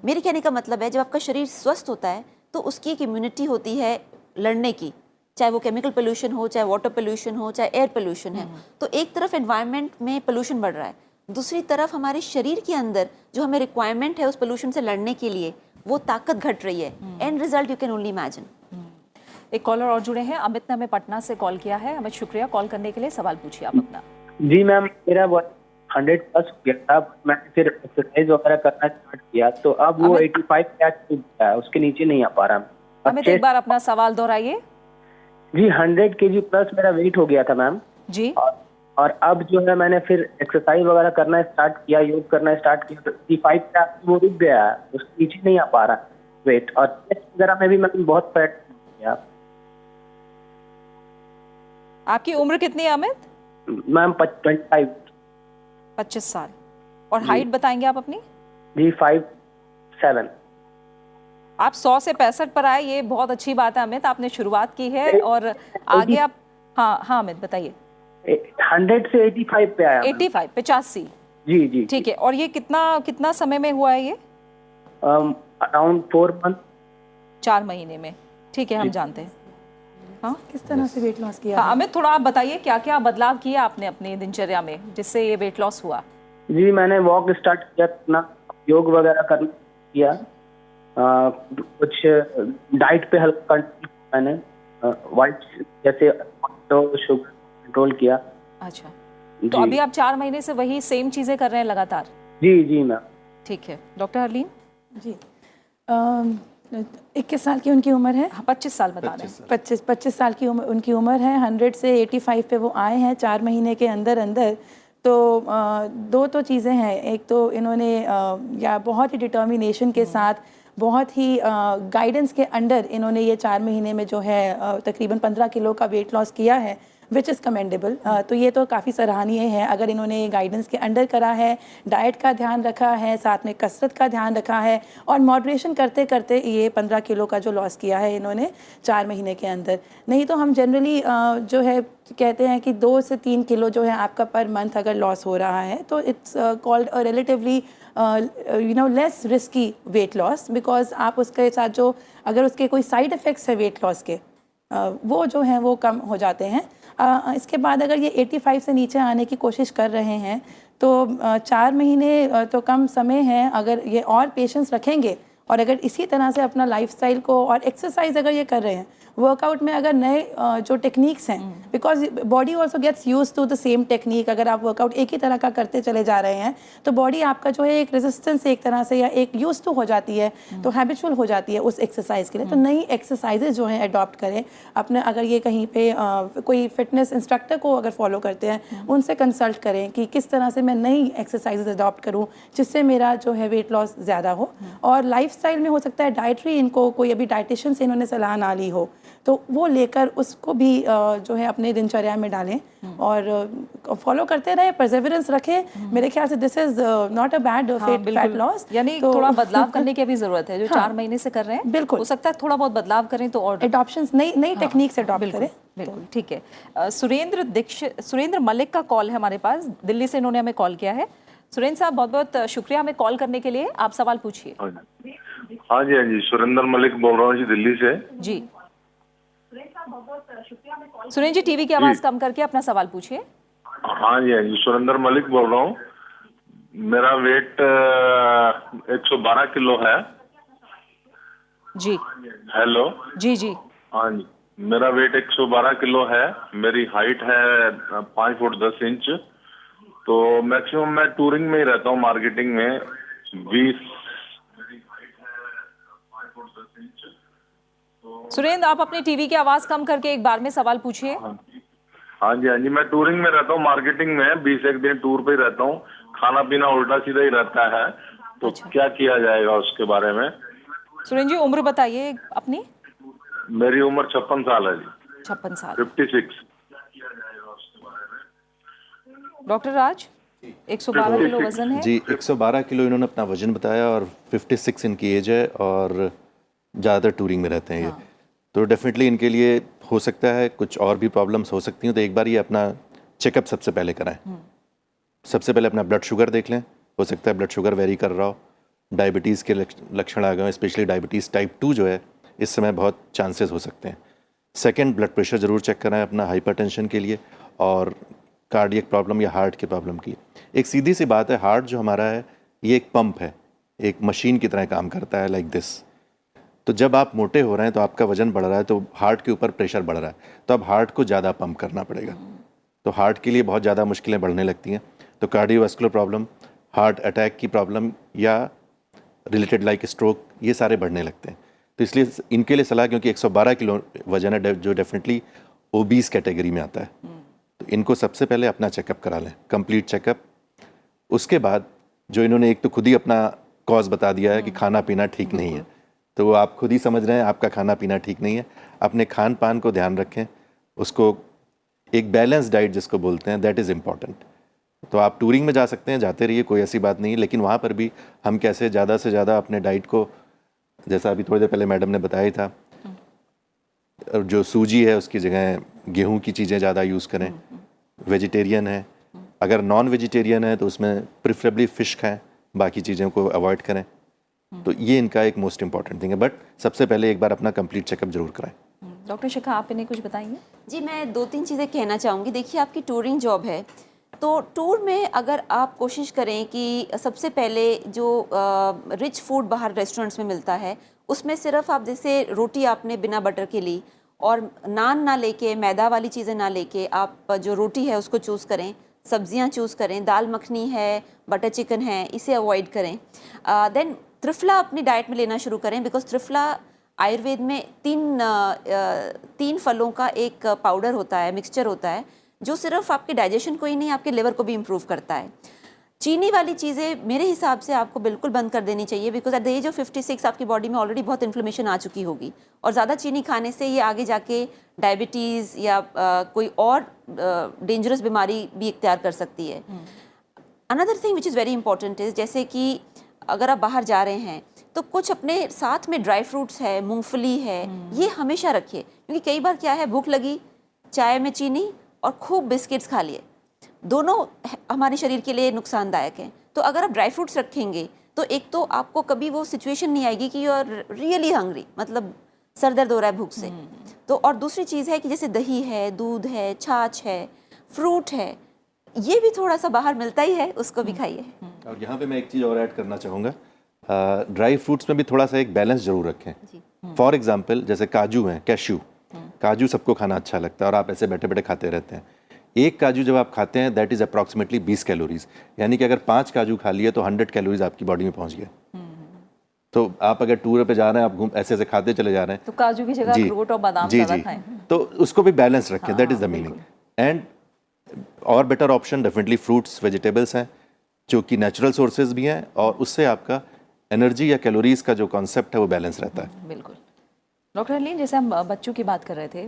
मेरे कहने का मतलब है, जब आपका शरीर स्वस्थ होता है तो उसकी एक इम्यूनिटी होती है लड़ने की, चाहे वो केमिकल पोल्यूशन हो, चाहे वाटर पोल्यूशन हो, चाहे एयर पोल्यूशन है। तो एक तरफ एनवायरनमेंट में पोल्यूशन बढ़ रहा है, दूसरी तरफ हमारे शरीर के अंदर जो हमें रिक्वायरमेंट है उस पोल्यूशन से लड़ने के लिए, वो ताकत घट रही है। And result you can only imagine. एक कॉलर और जुड़े हैं, अमित ने हमें पटना से कॉल किया है। अमित, शुक्रिया कॉल करने के लिए। सवाल पूछिए आप अपना। जी मैम, मेरा 100+ हो गया था, मैंने फिर एक्सरसाइज वगैरह करना स्टार्ट किया तो अब वो 85 पे गया है, उसके नीचे नहीं आ पा रहा। अमित, एक बार अपना सवाल दोहराइए। जी 100 kg प्लस मेरा वेट हो गया था मैम जी। और अब जो है मैंने फिर एक्सरसाइज वगैरह करना स्टार्ट किया, योग करना स्टार्ट किया तो 85 पे वो रुक गया है, उसके नीचे नहीं आ पा रहा वेट। और चेस्ट वगैरह में भी मैंने बहुत फैट किया। आपकी उम्र कितनी है अमित? मैम 25 साल। और हाइट बताएंगे आप अपनी? जी 5'7". आप 100 से 65 पर आए, ये बहुत अच्छी बात है अमित, आपने शुरुआत की है और आगे आप। हाँ अमित बताइए। 100 से 85 पे आया। 85, 85। जी जी ठीक है। और ये कितना समय में हुआ है ये? Around 4 month. 4 महीने में। ठीक है, हम जानते हैं। हाँ, किस तरह से वेट लॉस किया? हाँ अमित, थोड़ा आप बताइए क्या क्या बदलाव किया आपने अपनी दिनचर्या में जिससे ये वेट लॉस हुआ? जी मैंने वॉक स्टार्ट किया, अपना योग वगैरह करना किया, कुछ डाइट पे हल्का मैंने वाइट जैसे तो शुगर कंट्रोल किया। अच्छा, तो अभी आप 4 महीने से वही सेम चीजें कर रहे हैं लगातार? जी जी मैम। ठीक है। डॉक्टर हरलीन जी 21 साल की उनकी उम्र है। 25 साल बता रहे हैं। 25 साल की उनकी उम्र है। 100 से 85 पे वो आए हैं 4 महीने के अंदर अंदर। तो 2 तो चीज़ें हैं, एक तो इन्होंने या बहुत ही डिटर्मिनेशन के साथ, बहुत ही गाइडेंस के अंडर इन्होंने ये 4 महीने में जो है तकरीबन 15 किलो का वेट लॉस किया है, विच इज़ कमेंडेबल। तो ये तो काफ़ी सराहनीय है अगर इन्होंने गाइडेंस के अंडर करा है, डाइट का ध्यान रखा है, साथ में कसरत का ध्यान रखा है और मॉडरेशन करते करते ये 15 किलो का जो लॉस किया है इन्होंने 4 महीने के अंदर। नहीं तो हम जनरली जो है कहते हैं कि 2 से 3 किलो जो है आपका पर मंथ अगर लॉस हो रहा है तो it's called a relatively less risky weight loss, because आप उसके साथ जो अगर उसके कोई साइड इफ़ेक्ट्स है वेट लॉस के वो जो हैं वो कम हो जाते हैं। इसके बाद अगर ये 85 से नीचे आने की कोशिश कर रहे हैं तो 4 महीने तो कम समय है। अगर ये और पेशेंस रखेंगे और अगर इसी तरह से अपना लाइफस्टाइल को और एक्सरसाइज अगर ये कर रहे हैं, वर्कआउट में अगर नए जो टेक्निक्स हैं, because body also gets use to the same technique, अगर आप वर्कआउट एक ही तरह का करते चले जा रहे हैं तो बॉडी आपका जो है एक रेजिस्टेंस एक तरह से या एक यूज टू हो जाती है, तो हैबिचुअल हो जाती है उस एक्सरसाइज के लिए। तो नई एक्सरसाइजेज जो हैं अडॉप्ट करें अपने, अगर ये कहीं पे कोई फिटनेस इंस्ट्रक्टर को अगर फॉलो करते हैं उनसे कंसल्ट करें कि किस तरह से मैं नई एक्सरसाइजेज अडॉप्ट करूं जिससे मेरा जो है वेट लॉस ज़्यादा हो। और लाइफस्टाइल में हो सकता है डाइटरी, इनको कोई अभी डाइटिशियन से इन्होंने सलाह ना ली हो तो वो लेकर उसको भी जो है अपने दिनचर्या में डालें और फॉलो करते रहें, परसेवरेंस रखें। मेरे ख्याल से this is not a bad fat loss, यानी थोड़ा बदलाव करने की अभी जरूरत है। जो 4 महीने से कर रहे हैं, बिल्कुल हो सकता है थोड़ा बहुत बदलाव करें तो और एडॉप्शंस, नई टेक्निक्स एडॉप्ट करें। बिल्कुल ठीक है। सुरेंद्र मलिक का कॉल है हमारे पास, दिल्ली से इन्होंने हमें कॉल किया है। सुरेंद्र साहब बहुत बहुत शुक्रिया हमें कॉल करने के लिए, आप सवाल पूछिए। हाँ जी, सुरेंद्र मलिक बोल रहा हूँ जी, दिल्ली से। जी सुरेंद्र जी, टीवी की आवाज कम करके अपना सवाल पूछिए। हाँ जी, सुरेंद्र मलिक बोल रहा हूँ। मेरा वेट 112 किलो है। जी हेलो। जी जी हाँ जी, मेरा वेट 112 किलो है। मेरी हाइट है 5 फुट 10 इंच। तो मैक्सिमम मैं टूरिंग में ही रहता हूँ, मार्केटिंग में 20। सुरेंद्र, आप अपनी टीवी की आवाज कम करके एक बार में सवाल पूछिए। हाँ जी, मैं टूरिंग में रहता हूँ, मार्केटिंग में 20 एक दिन टूर पे ही रहता हूँ। खाना पीना उल्टा सीधा ही रहता है, तो क्या किया जाएगा उसके बारे में? सुरेंद्र जी, उम्र बताइए अपनी। मेरी उम्र 56 साल है जी। 56 साल। 56। डॉक्टर राज, 112 किलो वजन है जी। 112 किलो इन्होंने अपना वजन बताया और 56 इनकी एज है और ज़्यादातर टूरिंग में रहते हैं ये। तो डेफिनेटली इनके लिए हो सकता है कुछ और भी प्रॉब्लम्स हो सकती हैं, तो एक बार ये अपना चेकअप सबसे पहले कराएं। सबसे पहले अपना ब्लड शुगर देख लें, हो सकता है ब्लड शुगर वेरी कर रहा हो, डायबिटीज़ के लक्षण आ गए, स्पेशली डायबिटीज़ टाइप 2 जो है इस समय बहुत चांसेस हो सकते हैं। सेकंड, ब्लड प्रेशर ज़रूर चेक कराएं अपना हाइपरटेंशन के लिए और कार्डियक प्रॉब्लम या हार्ट की प्रॉब्लम की। एक सीधी सी बात है, हार्ट जो हमारा है ये एक पंप है, एक मशीन की तरह काम करता है, लाइक दिस। तो जब आप मोटे हो रहे हैं तो आपका वजन बढ़ रहा है, तो हार्ट के ऊपर प्रेशर बढ़ रहा है, तो अब हार्ट को ज़्यादा पंप करना पड़ेगा, तो हार्ट के लिए बहुत ज़्यादा मुश्किलें बढ़ने लगती हैं। तो कार्डियोवास्कुलर प्रॉब्लम, हार्ट अटैक की प्रॉब्लम या रिलेटेड लाइक स्ट्रोक, ये सारे बढ़ने लगते हैं। तो इसलिए इनके लिए सलाह, क्योंकि 112 किलो वजन है जो डेफिनेटली ओबीस कैटेगरी में आता है, तो इनको सबसे पहले अपना चेकअप करा लें, कंप्लीट चेकअप। उसके बाद जो इन्होंने एक तो खुद ही अपना कॉज बता दिया है कि खाना पीना ठीक नहीं है, तो आप खुद ही समझ रहे हैं आपका खाना पीना ठीक नहीं है। अपने खान पान को ध्यान रखें, उसको एक बैलेंस डाइट जिसको बोलते हैं, दैट इज़ इम्पॉर्टेंट। तो आप टूरिंग में जा सकते हैं, जाते रहिए, कोई ऐसी बात नहीं है, लेकिन वहाँ पर भी हम कैसे ज़्यादा से ज़्यादा अपने डाइट को, जैसा अभी थोड़ी देर पहले मैडम ने बताया था, जो सूजी है उसकी जगह गेहूं की चीज़ें ज़्यादा यूज़ करें। वेजिटेरियन है, अगर नॉन वेजिटेरियन है तो उसमें प्रिफरेबली फ़िश खाएं, बाकी चीज़ों को अवॉइड करें। तो ये इनका एक मोस्ट इंपॉर्टेंट थिंग है, बट सबसे पहले एक बार अपना कंप्लीट चेकअप जरूर कराएं। डॉक्टर शिखा, आप इन्हें कुछ बताएंगे? जी, मैं 2-3 चीज़ें कहना चाहूँगी। देखिए, आपकी टूरिंग जॉब है, तो टूर में अगर आप कोशिश करें कि सबसे पहले जो रिच फूड बाहर रेस्टोरेंट्स में मिलता है, उसमें सिर्फ आप जैसे रोटी आपने बिना बटर के ली और नान ना लेके, मैदा वाली चीज़ें ना लेके, आप जो रोटी है उसको चूज़ करें, सब्जियां चूज़ करें, दाल मखनी है, बटर चिकन है, इसे अवॉइड करें। देन त्रिफला अपनी डाइट में लेना शुरू करें, बिकॉज त्रिफला आयुर्वेद में 3 फलों का एक पाउडर होता है, मिक्सचर होता है, जो सिर्फ आपके डाइजेशन को ही नहीं, आपके लिवर को भी इम्प्रूव करता है। चीनी वाली चीज़ें मेरे हिसाब से आपको बिल्कुल बंद कर देनी चाहिए, because at the age of 56 आपकी बॉडी में ऑलरेडी बहुत इन्फ्लेमेशन आ चुकी होगी, और ज़्यादा चीनी खाने से ये आगे जाके डायबिटीज़ या कोई और डेंजरस बीमारी भी इख्तियार कर सकती है। Another thing which is very important is, जैसे कि अगर आप बाहर जा रहे हैं तो कुछ अपने साथ में ड्राई फ्रूट्स है, मूंगफली है, ये हमेशा रखिए, क्योंकि कई बार क्या है, भूख लगी, चाय में चीनी और खूब बिस्किट्स खा लिए, दोनों हमारे शरीर के लिए नुकसानदायक हैं। तो अगर आप ड्राई फ्रूट्स रखेंगे तो एक तो आपको कभी वो सिचुएशन नहीं आएगी कि यू आर रियली हंग्री, मतलब सर दर्द हो रहा है भूख से। तो और दूसरी चीज़ है कि जैसे दही है, दूध है, छाछ है, फ्रूट है, ये भी थोड़ा सा बाहर मिलता ही है, उसको भी खाइए। और यहाँ पे मैं एक चीज़ और ऐड करना चाहूँगा, ड्राई फ्रूट्स में भी थोड़ा सा एक बैलेंस जरूर रखें। फॉर एग्जांपल जैसे काजू हैं, कैश्यू, काजू सबको खाना अच्छा लगता है और आप ऐसे बैठे बैठे खाते रहते हैं। एक काजू जब आप खाते हैं दैट इज़ अप्रॉक्सीमेटली 20 कैलोरीज, यानी कि अगर 5 काजू खा लिए तो 100 कैलोरीज आपकी बॉडी में पहुंच गए। तो आप अगर टूर पे जा रहे हैं, आप घूम ऐसे ऐसे खाते चले जा रहे हैं, तो काजू की जगह अखरोट और बादाम ज़्यादा खाएं। तो उसको भी बैलेंस रखें, that is the meaning. And और better option definitely fruits vegetables हैं जो कि नेचुरल सोर्सेज भी हैं, और उससे आपका एनर्जी या कैलोरीज का जो कॉन्सेप्ट है वो बैलेंस रहता है। बिल्कुल। डॉक्टर हरलीन, जैसे हम बच्चों की बात कर रहे थे,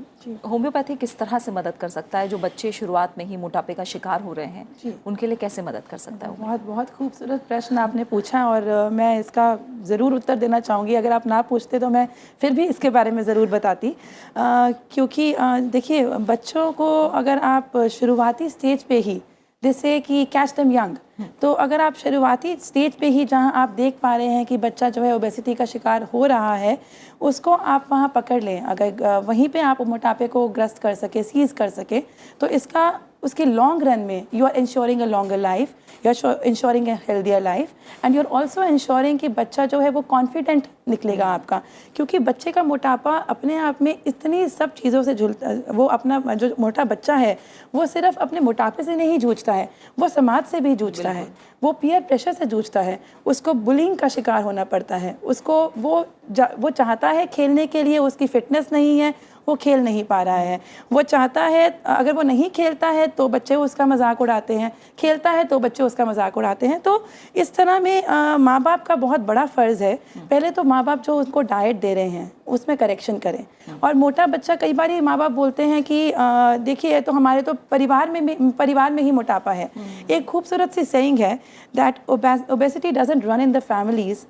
होम्योपैथी किस तरह से मदद कर सकता है? जो बच्चे शुरुआत में ही मोटापे का शिकार हो रहे हैं, उनके लिए कैसे मदद कर सकता है? बहुत बहुत खूबसूरत प्रश्न आपने पूछा और मैं इसका ज़रूर उत्तर देना चाहूँगी। अगर आप ना पूछते तो मैं फिर भी इसके बारे में ज़रूर बताती, क्योंकि देखिए, बच्चों को अगर आप शुरुआती स्टेज पे ही, जैसे कि कैच देम यंग, तो अगर आप शुरुआती स्टेज पे ही जहां आप देख पा रहे हैं कि बच्चा जो है ओबेसिटी का शिकार हो रहा है, उसको आप वहां पकड़ लें, अगर वहीं पे आप मोटापे को ग्रस्त कर सके, सीज कर सके, तो इसका उसके लॉन्ग रन में you are insuring a longer life, you are insuring a healthier life, and you are also insuring कि बच्चा जो है वो कॉन्फिडेंट निकलेगा आपका। क्योंकि बच्चे का मोटापा अपने आप में इतनी सब चीज़ों से झूलता, वो अपना जो मोटा बच्चा है वो सिर्फ अपने मोटापे से नहीं जूझता है, वो समाज से भी जूझता है, वो पीयर प्रेशर से जूझता है, उसको बुलिंग का शिकार होना पड़ता है, उसको वो चाहता है खेलने के लिए, उसकी फिटनेस नहीं है, वो खेल नहीं पा रहा है, वो चाहता है, अगर वो नहीं खेलता है तो बच्चे उसका मजाक उड़ाते हैं, खेलता है तो बच्चे उसका मजाक उड़ाते हैं। तो इस तरह में माँ बाप का बहुत बड़ा फ़र्ज़ है, पहले तो माँ बाप जो उनको डाइट दे रहे हैं उसमें करेक्शन करें। और मोटा बच्चा, कई बार ये माँ बाप बोलते हैं कि देखिए, तो हमारे तो परिवार में ही मोटापा है। एक खूबसूरत सी सेइंग है that obesity doesn't run in the families,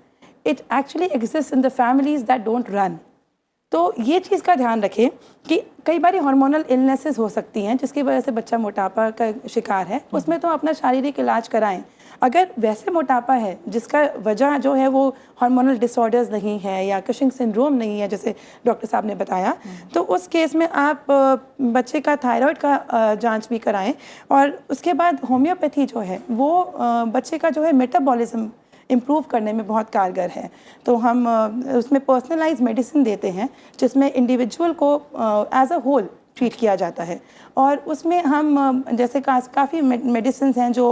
it actually exist in the families that don't run. तो ये चीज़ का ध्यान रखें कि कई बार हार्मोनल इलनेसेस हो सकती हैं जिसकी वजह से बच्चा मोटापा का शिकार है, उसमें तो अपना शारीरिक इलाज कराएं। अगर वैसे मोटापा है जिसका वजह जो है वो हार्मोनल डिसऑर्डर्स नहीं है या कुशिंग सिंड्रोम नहीं है, जैसे डॉक्टर साहब ने बताया, तो उस केस में आप बच्चे का थायराइड का जांच भी कराएं। और उसके बाद होम्योपैथी जो है वो बच्चे का जो है मेटाबॉलिज्म इम्प्रूव करने में बहुत कारगर है। तो हम उसमें पर्सनलाइज मेडिसिन देते हैं जिसमें इंडिविजुअल को एज अ होल ट्रीट किया जाता है, और उसमें हम जैसे काफ़ी मेडिसिन हैं जो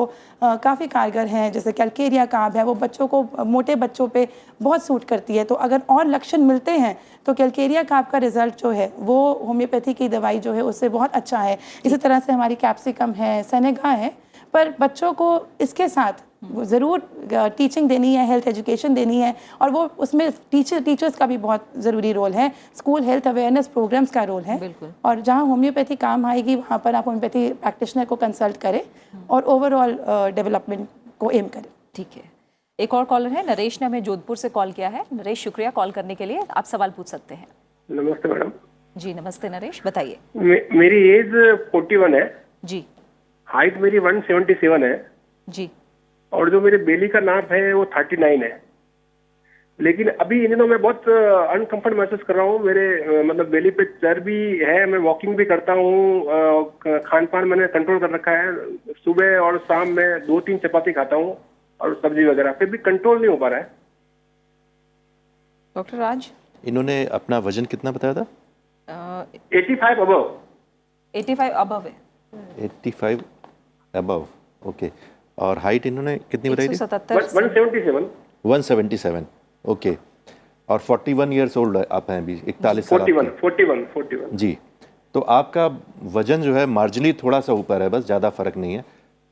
काफ़ी कारगर हैं, जैसे कैलकेरिया कार्ब है, वो बच्चों को, मोटे बच्चों पे बहुत सूट करती है। तो अगर और लक्षण मिलते हैं तो कैलकेरिया कार्ब का रिजल्ट जो है वो होम्योपैथी की दवाई जो है उससे बहुत अच्छा है। इसी तरह से हमारी कैप्सिकम है, सेनेगा है, पर बच्चों को इसके साथ ज़रूर टीचिंग देनी है, हेल्थ एजुकेशन देनी है, और वो उसमें टीचर्स का भी बहुत ज़रूरी रोल है, स्कूल हेल्थ अवेयरनेस प्रोग्राम्स का रोल है। और जहाँ होम्योपैथी काम आएगी वहाँ पर आप होम्योपैथी प्रैक्टिशनर को कंसल्ट करें और ओवरऑल डेवलपमेंट को एम करें। ठीक है, एक और कॉलर है, नरेश ने हमें जोधपुर से कॉल किया है। नरेश, शुक्रिया कॉल करने के लिए, आप सवाल पूछ सकते हैं। नमस्ते मैडम। जी नमस्ते नरेश, बताइए। मेरी एज 41 है जी। हाइट मेरी 177 है जी। और जो मेरे बेली का नाप है वो 39 है। लेकिन अभी इन दिनों मैं बहुत अनकंफर्ट महसूस कर रहा हूँ। मेरे मतलब बेली पे चर्बी है, मैं वॉकिंग भी करता हूँ, खान पान मैंने कंट्रोल कर रखा है, सुबह और शाम में 2-3 चपाती खाता हूँ और सब्जी वगैरह, फिर भी कंट्रोल नहीं हो पा रहा है। डॉक्टर राज, इन्होंने अपना वजन कितना बताया था? 85 अबव। 85 अबव है। 85 अबव, ओके। और हाइट इन्होंने कितनी बताई थी? 177। 177, ओके। और 41 ईयर्स ओल्ड आप हैं अभी, 41 साल। 41 जी। तो आपका वजन जो है मार्जिनली थोड़ा सा ऊपर है, बस, ज़्यादा फर्क नहीं है।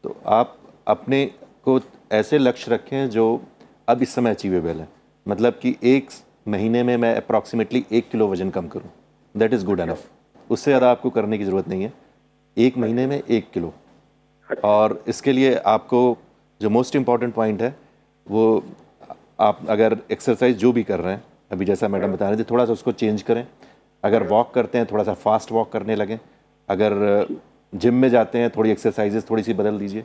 तो आप अपने को ऐसे लक्ष्य रखें जो अब इस समय अचीवेबल है, मतलब कि 1 महीने में मैं अप्रॉक्सीमेटली 1 किलो वजन कम करूं, दैट इज़ गुड इनफ। उससे ज़्यादा आपको करने की ज़रूरत नहीं है, 1 महीने में 1 किलो। और इसके लिए आपको जो मोस्ट इम्पॉर्टेंट पॉइंट है वो, आप अगर एक्सरसाइज जो भी कर रहे हैं अभी, जैसा मैडम बता रहे थे, थोड़ा सा उसको चेंज करें। अगर वॉक करते हैं थोड़ा सा फास्ट वॉक करने लगें, अगर जिम में जाते हैं थोड़ी एक्सरसाइजेस थोड़ी सी बदल दीजिए,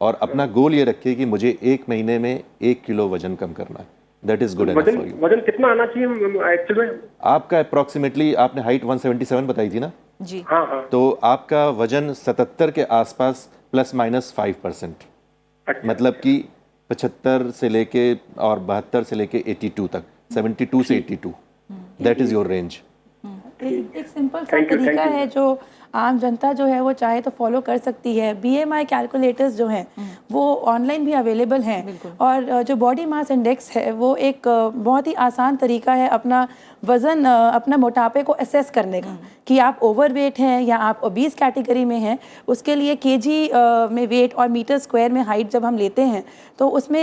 और अपना गोल ये रखिए कि मुझे 1 महीने में 1 किलो वजन कम करना है, that is good enough for you. वजन कितना आना चाहिए एक्चुअली में? आपका अप्रोक्सीमेटली, आपने हाइट 177 बताई थी ना जी? हाँ। तो आपका वजन 77 के आसपास ±5%, मतलब कि 75 से लेके और 72 से लेके 82 तक, 72 से 82, दैट इज योर रेंज। एक सिंपल सा Thank you, तरीका thank you. है जो आम जनता जो है वो चाहे तो फॉलो कर सकती है। BMI कैलकुलेटर्स जो हैं वो ऑनलाइन भी अवेलेबल हैं, और जो बॉडी मास इंडेक्स है वो एक बहुत ही आसान तरीका है अपना वज़न, अपना मोटापे को असेस करने का, कि आप ओवरवेट हैं या आप ओबीस कैटेगरी में हैं। उसके लिए केजी में वेट और मीटर स्क्वायर में हाइट जब हम लेते हैं तो उसमें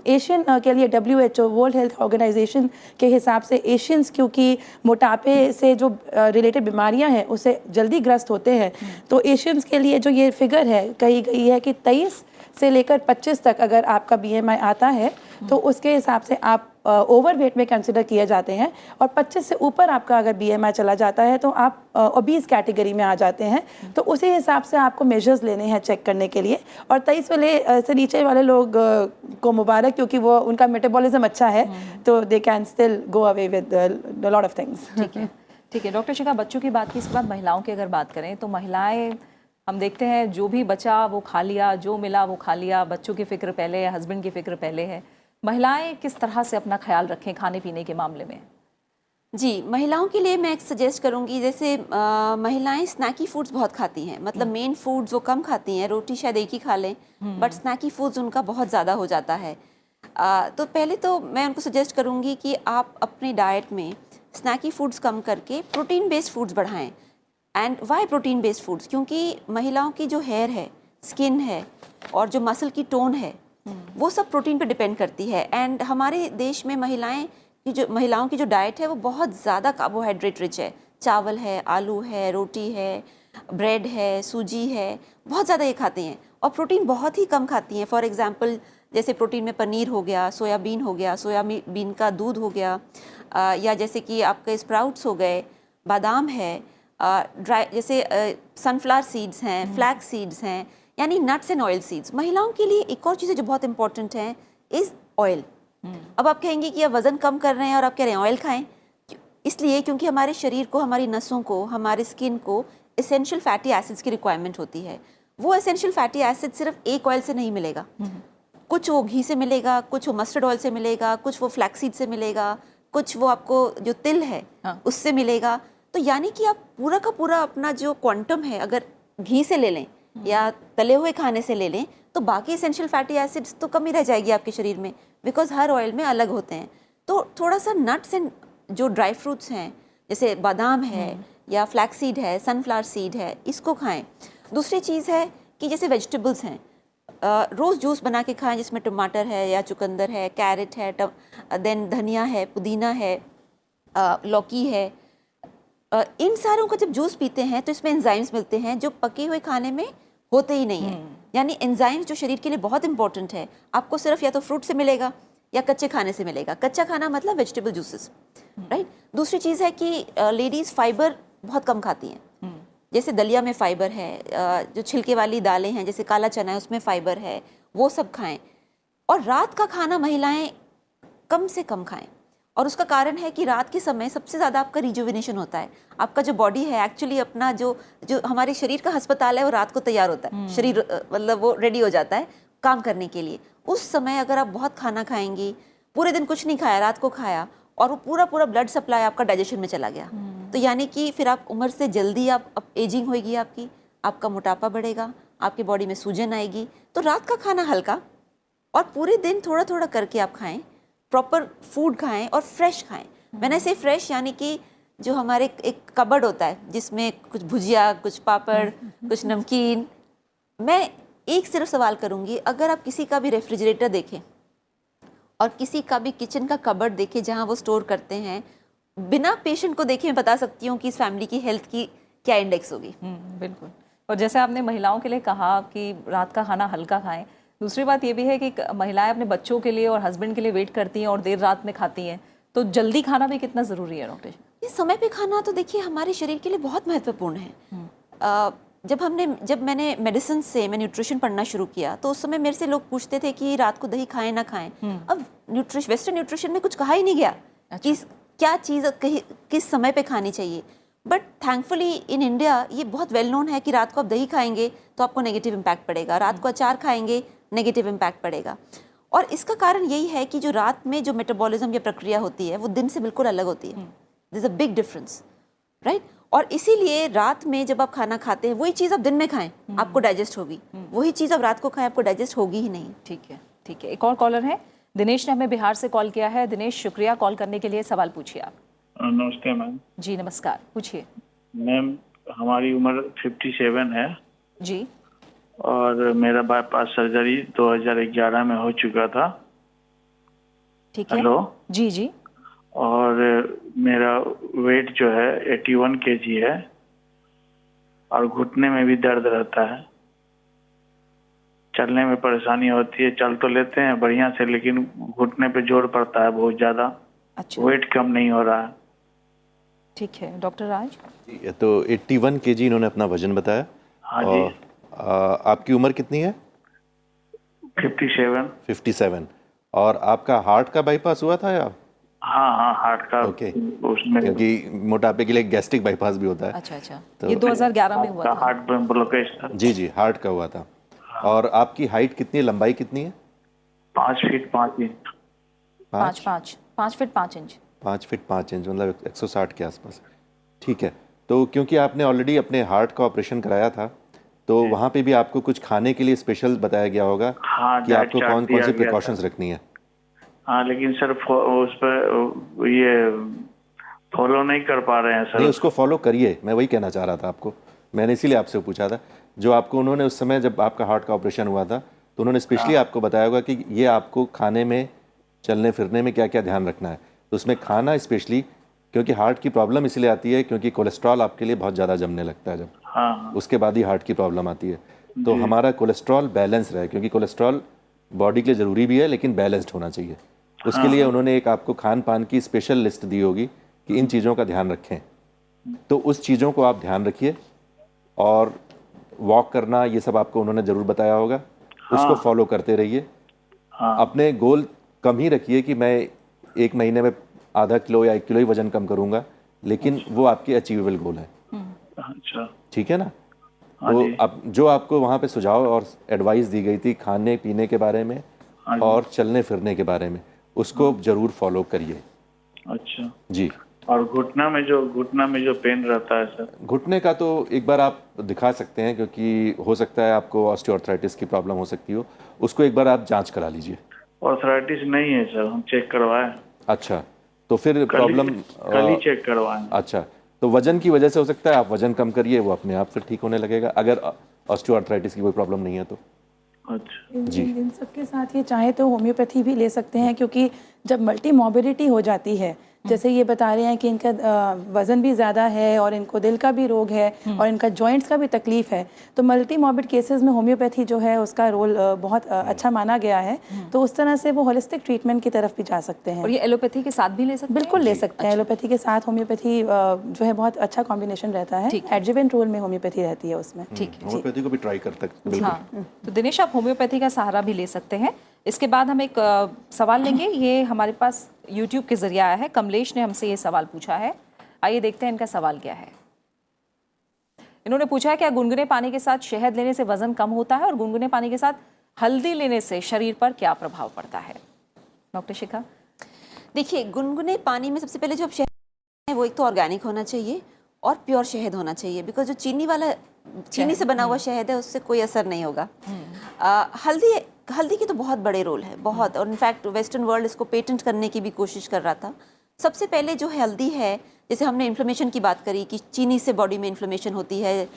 एशियन के लिए WHO वर्ल्ड हेल्थ ऑर्गेनाइजेशन के हिसाब से एशियंस क्योंकि मोटापे से जो रिलेटेड बीमारियां हैं उससे जल्दी ग्रस्त होते हैं, तो एशियंस के लिए जो ये फिगर है कही गई है कि 23 से लेकर 25 तक अगर आपका BMI आता है तो उसके हिसाब से आप ओवरवेट में कंसिडर किए जाते हैं, और 25 से ऊपर आपका अगर BMI चला जाता है तो आप ओबीस कैटेगरी में आ जाते हैं। तो उसी हिसाब से आपको मेजर्स लेने हैं चेक करने के लिए। और 23 वाले से नीचे वाले लोग को मुबारक, क्योंकि वो उनका मेटाबॉलिज्म अच्छा है, तो they can still go away with lot of things. ठीक है डॉक्टर शिखा, बच्चों की बात की, इसके बाद महिलाओं की अगर बात करें तो महिलाएं, हम देखते हैं जो भी बचा वो खा लिया, जो मिला वो खा लिया, बच्चों की फिक्र पहले है, हस्बैंड की फिक्र पहले है। महिलाएं किस तरह से अपना ख्याल रखें खाने पीने के मामले में? जी, महिलाओं के लिए मैं एक सजेस्ट करूंगी, जैसे महिलाएं स्नैकी फूड्स बहुत खाती हैं, मतलब मेन फूड्स वो कम खाती हैं, रोटी शायद एक ही खा लें, बट स्नैकी फूड्स उनका बहुत ज़्यादा हो जाता है। तो पहले तो मैं उनको सजेस्ट करूंगी कि आप अपनी डाइट में स्नैकी फूड्स कम करके प्रोटीन बेस्ड फूड्स बढ़ाएं। And why protein based foods? क्योंकि महिलाओं की जो हेयर है, स्किन है और जो मसल की टोन है वो सब प्रोटीन पे डिपेंड करती है। एंड हमारे देश में महिलाओं की जो डाइट है वो बहुत ज़्यादा कार्बोहाइड्रेट रिच है। चावल है, आलू है, रोटी है, ब्रेड है, सूजी है, बहुत ज़्यादा ये खाती हैं, और प्रोटीन बहुत ही कम खाती हैं। फॉर एग्जांपल जैसे प्रोटीन में पनीर हो गया, सोयाबीन हो गया, सोयाबीन का दूध हो गया, या जैसे कि आपके स्प्राउट्स हो गए, बादाम है, ड्राई जैसे सनफ्लावर सीड्स हैं, फ्लैक्स सीड्स हैं, यानी नट्स एंड ऑयल सीड्स। महिलाओं के लिए एक और चीज़ जो बहुत इंपॉर्टेंट है इज़ ऑयल। अब आप कहेंगे कि आप वज़न कम कर रहे हैं और आप कह रहे हैं ऑयल खाएं, इसलिए क्योंकि हमारे शरीर को, हमारी नसों को, हमारे स्किन को एसेंशियल फैटी एसिड्स की रिक्वायरमेंट होती है। वो एसेंशियल फैटी एसिड सिर्फ एक ऑयल से नहीं मिलेगा, कुछ वो घी से मिलेगा, कुछ वो मस्टर्ड ऑयल से मिलेगा, कुछ वो फ्लैक्सीड से मिलेगा, कुछ वो आपको जो तिल है उससे मिलेगा। तो यानी कि आप पूरा का पूरा अपना जो क्वांटम है अगर घी से ले लें या तले हुए खाने से ले लें तो बाकी एसेंशियल फैटी एसिड्स तो कम ही रह जाएगी आपके शरीर में, बिकॉज हर ऑयल में अलग होते हैं। तो थोड़ा सा नट्स एंड जो ड्राई फ्रूट्स हैं जैसे बादाम है या फ्लैक्सीड है, सनफ्लावर सीड है, इसको खाएं। दूसरी चीज़ है कि जैसे वेजिटेबल्स हैं, रोज़ जूस बना के खाएं जिसमें टमाटर है या चुकंदर है, कैरेट है, देन धनिया है, पुदीना है, लौकी है। इन सारों को जब जूस पीते हैं तो इसमें एंजाइम्स मिलते हैं जो पके हुए खाने में होते ही नहीं है। यानी एंजाइम्स जो शरीर के लिए बहुत इंपॉर्टेंट है, आपको सिर्फ या तो फ्रूट से मिलेगा या कच्चे खाने से मिलेगा। कच्चा खाना मतलब वेजिटेबल जूसेस, राइट। दूसरी चीज़ है कि लेडीज़ फाइबर बहुत कम खाती हैं, जैसे दलिया में फाइबर है, जो छिलके वाली दालें हैं जैसे काला चना है उसमें फाइबर है, वो सब खाएं। और रात का खाना महिलाएं कम से कम खाएं, और उसका कारण है कि रात के समय सबसे ज़्यादा आपका रिजुविनेशन होता है। आपका जो बॉडी है एक्चुअली अपना जो हमारे शरीर का अस्पताल है वो रात को तैयार होता है, शरीर मतलब वो रेडी हो जाता है काम करने के लिए। उस समय अगर आप बहुत खाना खाएंगी, पूरे दिन कुछ नहीं खाया, रात को खाया, और वो पूरा ब्लड सप्लाई आपका डाइजेशन में चला गया, तो यानी कि फिर आप उम्र से जल्दी आप एजिंग होगी आपकी, आपका मोटापा बढ़ेगा, आपकी बॉडी में सूजन आएगी। तो रात का खाना हल्का और पूरे दिन थोड़ा थोड़ा करके आप खाएं, प्रॉपर फूड खाएं और फ्रेश खाएं। मैंने से फ्रेश यानी कि जो हमारे एक कबर्ड होता है जिसमें कुछ भुजिया, कुछ पापड़, कुछ नमकीन। मैं एक सिर्फ सवाल करूंगी, अगर आप किसी का भी रेफ्रिजरेटर देखें और किसी का भी किचन का कबर्ड देखें जहां वो स्टोर करते हैं, बिना पेशेंट को देखे मैं बता सकती हूँ कि इस फैमिली की हेल्थ की क्या इंडेक्स होगी। बिल्कुल। और जैसे आपने महिलाओं के लिए कहा कि रात का खाना हल्का खाएं, दूसरी बात ये भी है कि महिलाएं अपने बच्चों के लिए और हस्बैंड के लिए वेट करती हैं और देर रात में खाती हैं, तो जल्दी खाना भी कितना ज़रूरी है डॉक्टर? ये समय पे खाना तो देखिए हमारे शरीर के लिए बहुत महत्वपूर्ण है। जब मैंने मेडिसिन से मैं न्यूट्रिशन पढ़ना शुरू किया तो उस समय मेरे से लोग पूछते थे कि रात को दही खाएं ना खाएं। अब वेस्टर्न न्यूट्रिशन में कुछ कहा ही नहीं गया कि क्या चीज़ किस समय पे खानी चाहिए। बट थैंकफुली इन इंडिया ये बहुत वेल नोन है कि रात को आप दही खाएंगे तो आपको नेगेटिव इम्पैक्ट पड़ेगा, रात को अचार खाएंगे नेगेटिव इम्पैक्ट पड़ेगा। और इसका कारण यही है कि जो रात में जो मेटाबॉलिज्म या प्रक्रिया होती है वो दिन से बिल्कुल अलग होती है। This a big difference. Right. और इसीलिए रात में जब आप खाना खाते हैं वही चीज़ आप दिन में खाएं आपको डाइजेस्ट होगी, वही चीज़ आप रात को खाएं आपको डाइजेस्ट होगी ही नहीं। ठीक है, ठीक है। एक और कॉलर है, दिनेश ने हमें बिहार से कॉल किया है। दिनेश, शुक्रिया कॉल करने के लिए। सवाल पूछिए आप। नमस्ते मैम। जी नमस्कार, पूछिए। मैम हमारी उम्र 57 है जी। और मेरा बाईपास सर्जरी 2011 में हो चुका था। ठीक है। हेलो। जी जी। और मेरा वेट जो है 81 kg है और घुटने में भी दर्द रहता है, चलने में परेशानी होती है। चल तो लेते हैं बढ़िया से लेकिन घुटने पे जोर पड़ता है बहुत ज्यादा। अच्छा। वेट कम नहीं हो रहा है। ठीक है, डॉक्टर राज। ये तो 81 kg इन्होंने अपना वजन बताया। हाँ जी। और आपकी उम्र कितनी है? 57। 57। और आपका हार्ट का बाईपास हुआ था या? हाँ, हार्ट का। ओके। उसमें क्योंकि मोटापे के लिए गैस्ट्रिक बाईपास भी होता है। अच्छा अच्छा, तो ये 2011 में हुआ था। हार्ट ब्लॉकेज था। जी जी, हार्ट का हुआ था। और आपकी हाइट कितनी है, लंबाई कितनी है? 5 feet 5 inch. 5 feet 5 inch. 5 feet 5 inch, मतलब 160 के आसपास। ठीक है। तो क्योंकि आपने ऑलरेडी अपने हार्ट का ऑपरेशन कराया था, तो वहाँ पे भी आपको कुछ खाने के लिए स्पेशल बताया गया होगा हाँ, कि आपको चार्ट कौन दिया कौन सी गया प्रिकॉशंस रखनी है। हाँ, लेकिन सर उस पर ये फॉलो नहीं कर पा रहे हैं सर। नहीं, उसको फॉलो करिए, मैं वही कहना चाह रहा था आपको। मैंने इसीलिए आपसे पूछा था। जो आपको उन्होंने उस समय जब आपका हार्ट का ऑपरेशन हुआ था तो उन्होंने स्पेशली आपको बताया होगा कि ये आपको खाने में, चलने फिरने में क्या क्या ध्यान रखना है। तो उसमें खाना स्पेशली, क्योंकि हार्ट की प्रॉब्लम इसलिए आती है क्योंकि कोलेस्ट्रॉल आपके लिए बहुत ज़्यादा जमने लगता है जब, हाँ। उसके बाद ही हार्ट की प्रॉब्लम आती है। तो हमारा कोलेस्ट्रॉल बैलेंस रहे, क्योंकि कोलेस्ट्रॉल बॉडी के लिए ज़रूरी भी है लेकिन बैलेंस्ड होना चाहिए। उसके लिए उन्होंने एक आपको खान पान की स्पेशल लिस्ट दी होगी कि इन चीज़ों का ध्यान रखें। तो उस चीज़ों को आप ध्यान रखिए। और वॉक करना, ये सब आपको उन्होंने ज़रूर बताया होगा। उसको फॉलो करते रहिए। अपने गोल कम ही रखिए कि मैं 1 महीने में आधा किलो या 1 किलो ही वजन कम करूंगा, लेकिन वो आपके अचीवेबल गोल है। अच्छा, ठीक है ना? तो अब जो आपको वहाँ पे सुझाव और एडवाइस दी गई थी खाने पीने के बारे में और चलने फिरने के बारे में, उसको जरूर फॉलो करिए। अच्छा जी। और घुटना में जो पेन रहता है सर? घुटने का तो एक बार आप दिखा सकते हैं, क्योंकि हो सकता है आपको ऑस्टियोआर्थराइटिस की प्रॉब्लम हो सकती हो। उसको एक बार आप जांच करा लीजिए। ऑर्थराइटिस नहीं है सर, हम चेक करवाए। अच्छा, तो फिर प्रॉब्लम कल ही चेक करवाए। अच्छा, तो वजन की वजह से हो सकता है। आप वजन कम करिए, वो अपने आप फिर ठीक होने लगेगा, अगर ऑस्टियोआर्थराइटिस की कोई प्रॉब्लम नहीं है तो। अच्छा जी। इन सबके साथ ये चाहे तो होम्योपैथी भी ले सकते हैं, क्योंकि जब मल्टी मॉर्बिडिटी हो जाती है, जैसे ये बता रहे हैं कि इनका वज़न भी ज़्यादा है और इनको दिल का भी रोग है और इनका जॉइंट्स का भी तकलीफ है, तो मल्टी मॉर्बिड केसेस में होम्योपैथी जो है उसका रोल बहुत अच्छा माना गया है। तो उस तरह से वो होलिस्टिक ट्रीटमेंट की तरफ भी जा सकते हैं। और ये एलोपैथी के साथ भी ले सकते हैं? बिल्कुल ले सकते हैं। एलोपैथी के साथ होम्योपैथी जो है बहुत अच्छा कॉम्बिनेशन रहता है। एडजुवेंट रोल में होम्योपैथी रहती है उसमें। ठीक है, होम्योपैथी को भी ट्राई कर सकते हैं। हाँ। तो दिनेश, आप होम्योपैथी का सहारा भी ले सकते हैं। इसके बाद हम एक सवाल लेंगे। ये हमारे पास YouTube के जरिए आया है। कमलेश ने हमसे ये सवाल पूछा है। आइए देखते हैं इनका सवाल क्या है। इन्होंने पूछा है, क्या गुनगुने पानी के साथ शहद लेने से वजन कम होता है और गुनगुने पानी के साथ हल्दी लेने से शरीर पर क्या प्रभाव पड़ता है? डॉक्टर शिखा। देखिए, गुनगुने पानी में सबसे पहले जो आप शहद है वो एक तो ऑर्गेनिक होना चाहिए और प्योर शहद होना चाहिए, बिकॉज जो चीनी से बना हुआ शहद है उससे कोई असर नहीं होगा। हल्दी की तो बहुत बड़े रोल है, बहुत। और इनफैक्ट वेस्टर्न वर्ल्ड इसको पेटेंट करने की भी कोशिश कर रहा था। सबसे पहले जो हल्दी है, जैसे हमने इन्फ्लेमेशन की बात करी कि चीनी से बॉडी में इन्फ्लेमेशन होती है,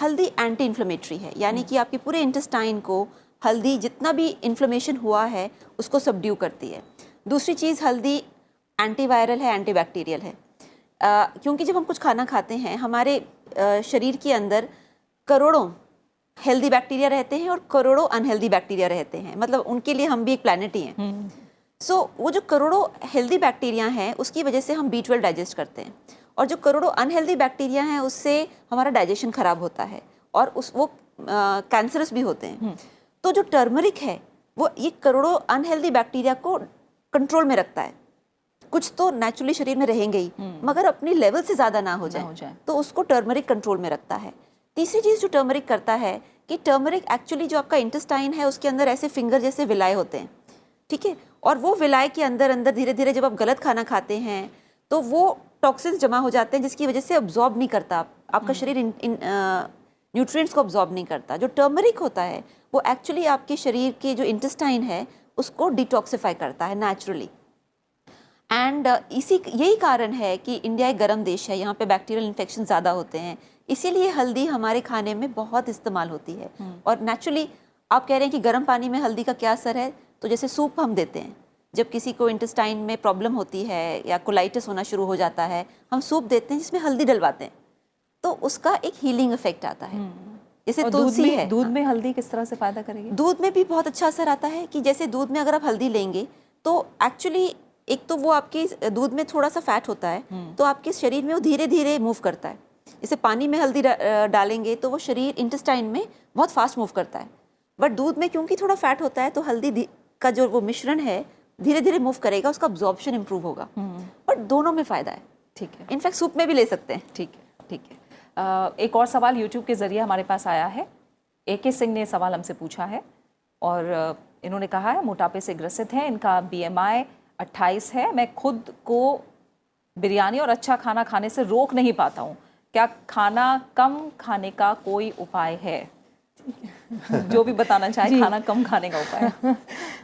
हल्दी एंटी इन्फ्लेमेटरी है, यानी कि आपके पूरे इंटेस्टाइन को हल्दी जितना भी इन्फ्लेमेशन हुआ है उसको सबड्यू करती है। दूसरी चीज़, हल्दी एंटीवायरल है, एंटीबैक्टीरियल है। क्योंकि जब हम कुछ खाना खाते हैं हमारे शरीर के अंदर करोड़ों हेल्दी बैक्टीरिया रहते हैं और करोड़ों अनहेल्दी बैक्टीरिया रहते हैं, मतलब उनके लिए हम भी एक प्लैनेट ही हैं। सो वो जो करोड़ों हेल्दी बैक्टीरिया हैं उसकी वजह से हम B12 डाइजेस्ट करते हैं, और जो करोड़ों अनहेल्दी बैक्टीरिया हैं उससे हमारा डाइजेशन खराब होता है और वो कैंसरस भी होते हैं। तो जो टर्मरिक है वो ये करोड़ों अनहेल्दी बैक्टीरिया को कंट्रोल में रखता है। कुछ तो नेचुरली शरीर में रहेंगे ही, मगर अपनी लेवल से ज़्यादा ना हो जाए, तो उसको टर्मरिक कंट्रोल में रखता है। तीसरी चीज़ जो टर्मरिक करता है कि टर्मरिक एक्चुअली जो आपका इंटेस्टाइन है उसके अंदर ऐसे फिंगर जैसे विलाय होते हैं, ठीक है, और वो विलाय के अंदर अंदर धीरे धीरे जब आप गलत खाना खाते हैं तो वो टॉक्सिन्स जमा हो जाते हैं जिसकी वजह से अब्जॉर्ब नहीं करता, आपका शरीर इन न्यूट्रिएंट्स को अब्जॉर्ब नहीं करता। जो टर्मरिक होता है वो एक्चुअली आपके शरीर के जो इंटेस्टाइन है उसको डिटॉक्सिफाई करता है नेचुरली। एंड यही कारण है कि इंडिया एक गर्म देश है, यहाँ पे बैक्टीरियल इन्फेक्शन ज़्यादा होते हैं, इसीलिए हल्दी हमारे खाने में बहुत इस्तेमाल होती है। और नेचुरली आप कह रहे हैं कि गर्म पानी में हल्दी का क्या असर है, तो जैसे सूप हम देते हैं, जब किसी को इंटेस्टाइन में प्रॉब्लम होती है या कोलाइटिस होना शुरू हो जाता है, हम सूप देते हैं जिसमें हल्दी डलवाते हैं, तो उसका एक हीलिंग इफेक्ट आता है। जैसे तुलसी है, दूध में हल्दी किस तरह से फायदा करेगी? दूध में भी बहुत अच्छा असर आता है कि जैसे दूध में अगर आप हल्दी लेंगे तो एक्चुअली एक तो वो आपके दूध में थोड़ा सा फैट होता है, तो आपके शरीर में वो धीरे धीरे मूव करता है। जैसे पानी में हल्दी डालेंगे तो वो शरीर इंटेस्टाइन में बहुत फास्ट मूव करता है, बट दूध में क्योंकि थोड़ा फैट होता है तो हल्दी का जो वो मिश्रण है धीरे धीरे मूव करेगा, उसका अब्जॉर्प्शन इंप्रूव होगा। बट दोनों में फ़ायदा है। ठीक है, इनफैक्ट सूप में भी ले सकते हैं। ठीक है, ठीक है। एक और सवाल यूट्यूब के ज़रिए हमारे पास आया है। AK सिंह ने सवाल हमसे पूछा है और इन्होंने कहा है मोटापे से ग्रसित है, इनका BMI 28 है, मैं खुद को बिरयानी और अच्छा खाना खाने से रोक नहीं पाता हूँ, क्या खाना कम खाने का कोई उपाय है? जो भी बताना चाहे, खाना कम खाने का उपाय।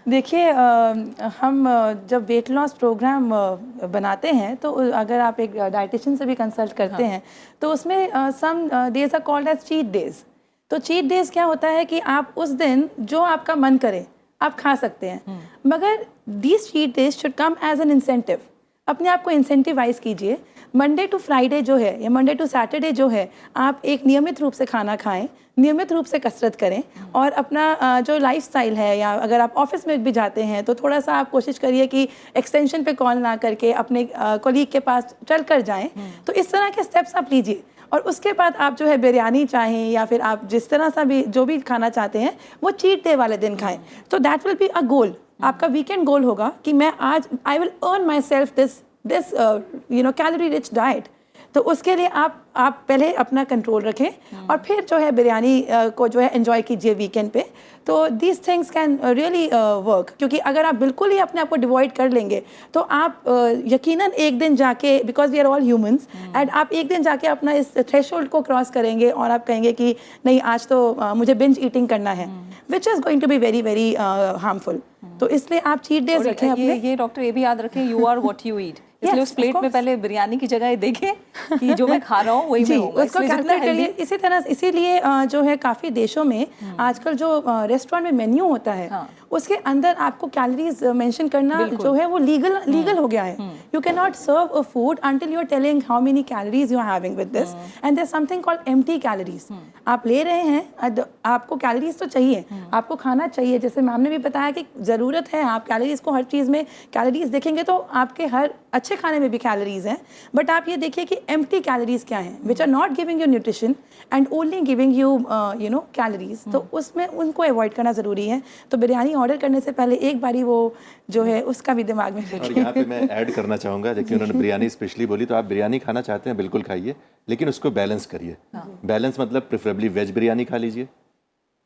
देखिए, हम जब वेट लॉस प्रोग्राम बनाते हैं तो अगर आप एक डाइटिशियन से भी कंसल्ट करते हैं तो उसमें some days are called as cheat days. तो चीट डेज क्या होता है कि आप उस दिन जो आपका मन करे आप खा सकते हैं, मगर these cheat days should come as an incentive. अपने आप को इंसेंटिवाइज कीजिए। मंडे टू फ्राइडे जो है या मंडे टू सैटरडे जो है, आप एक नियमित रूप से खाना खाएं, नियमित रूप से कसरत करें और अपना जो लाइफस्टाइल है, या अगर आप ऑफिस में भी जाते हैं तो थोड़ा सा आप कोशिश करिए कि एक्सटेंशन पे कॉल ना करके अपने कोलीग के पास चल कर जाएँ। तो इस तरह के स्टेप्स आप लीजिए और उसके बाद आप जो है बिरयानी चाहें या फिर आप जिस तरह सा भी जो भी खाना चाहते हैं वो चीट डे वाले दिन खाएं। तो दैट विल बी अ गोल। आपका वीकेंड गोल होगा कि मैं आज I will earn my self this calorie rich diet. तो उसके लिए आप पहले अपना कंट्रोल रखें और फिर जो है बिरयानी को जो है एंजॉय कीजिए वीकेंड पे। तो these things can really work, क्योंकि अगर आप बिल्कुल ही अपने आप को डिवॉइड कर लेंगे तो आप यकीनन एक दिन जाके, because we are all humans, and आप एक दिन जाके अपना इस थ्रेशोल्ड को क्रॉस करेंगे और आप कहेंगे कि नहीं आज तो मुझे बिंज ईटिंग करना है, which is going to be very very harmful. तो इसलिए आप चीट डेज रखें अपने। ये डॉक्टर ये भी याद रखें, you are what you eat. इसलिए उस प्लेट में पहले बिरयानी की जगह देखें कि जो मैं खा रहा हूँ वही मैं होगा, उसको कैलकुलेट करिए। इसी तरह इसीलिए जो है काफ़ी देशों में आजकल जो रेस्टोरेंट में मेन्यू होता है उसके अंदर आपको कैलोरीज मेंशन करना जो है वो लीगल हो गया है। You can not serve a food until you are telling how many calories you are having with this, and there something called empty calories. आप ले रहे हैं, आपको कैलोरीज तो चाहिए, आपको खाना चाहिए। जैसे मैम ने भी बताया कि ज़रूरत है, आप कैलोरीज को हर चीज़ में कैलोरीज देखेंगे तो आपके हर अच्छे खाने में भी कैलोरीज हैं, बट आप ये देखिए कि एम्प्टी कैलोरीज क्या हैं, which are not giving you nutrition and only giving you calories. तो उसमें उनको अवॉइड करना ज़रूरी है। तो बिरयानी ऑर्डर करने से पहले एक बारी वो जो है उसका भी दिमाग में रखिए। और यहाँ पे मैं ऐड करना चाहूँगा, देखिए उन्होंने बिरयानी स्पेशली बोली, तो आप बिरयानी खाना चाहते हैं बिल्कुल खाइए, लेकिन उसको बैलेंस करिए। बैलेंस मतलब प्रेफरेबली वेज बिरयानी खा लीजिए,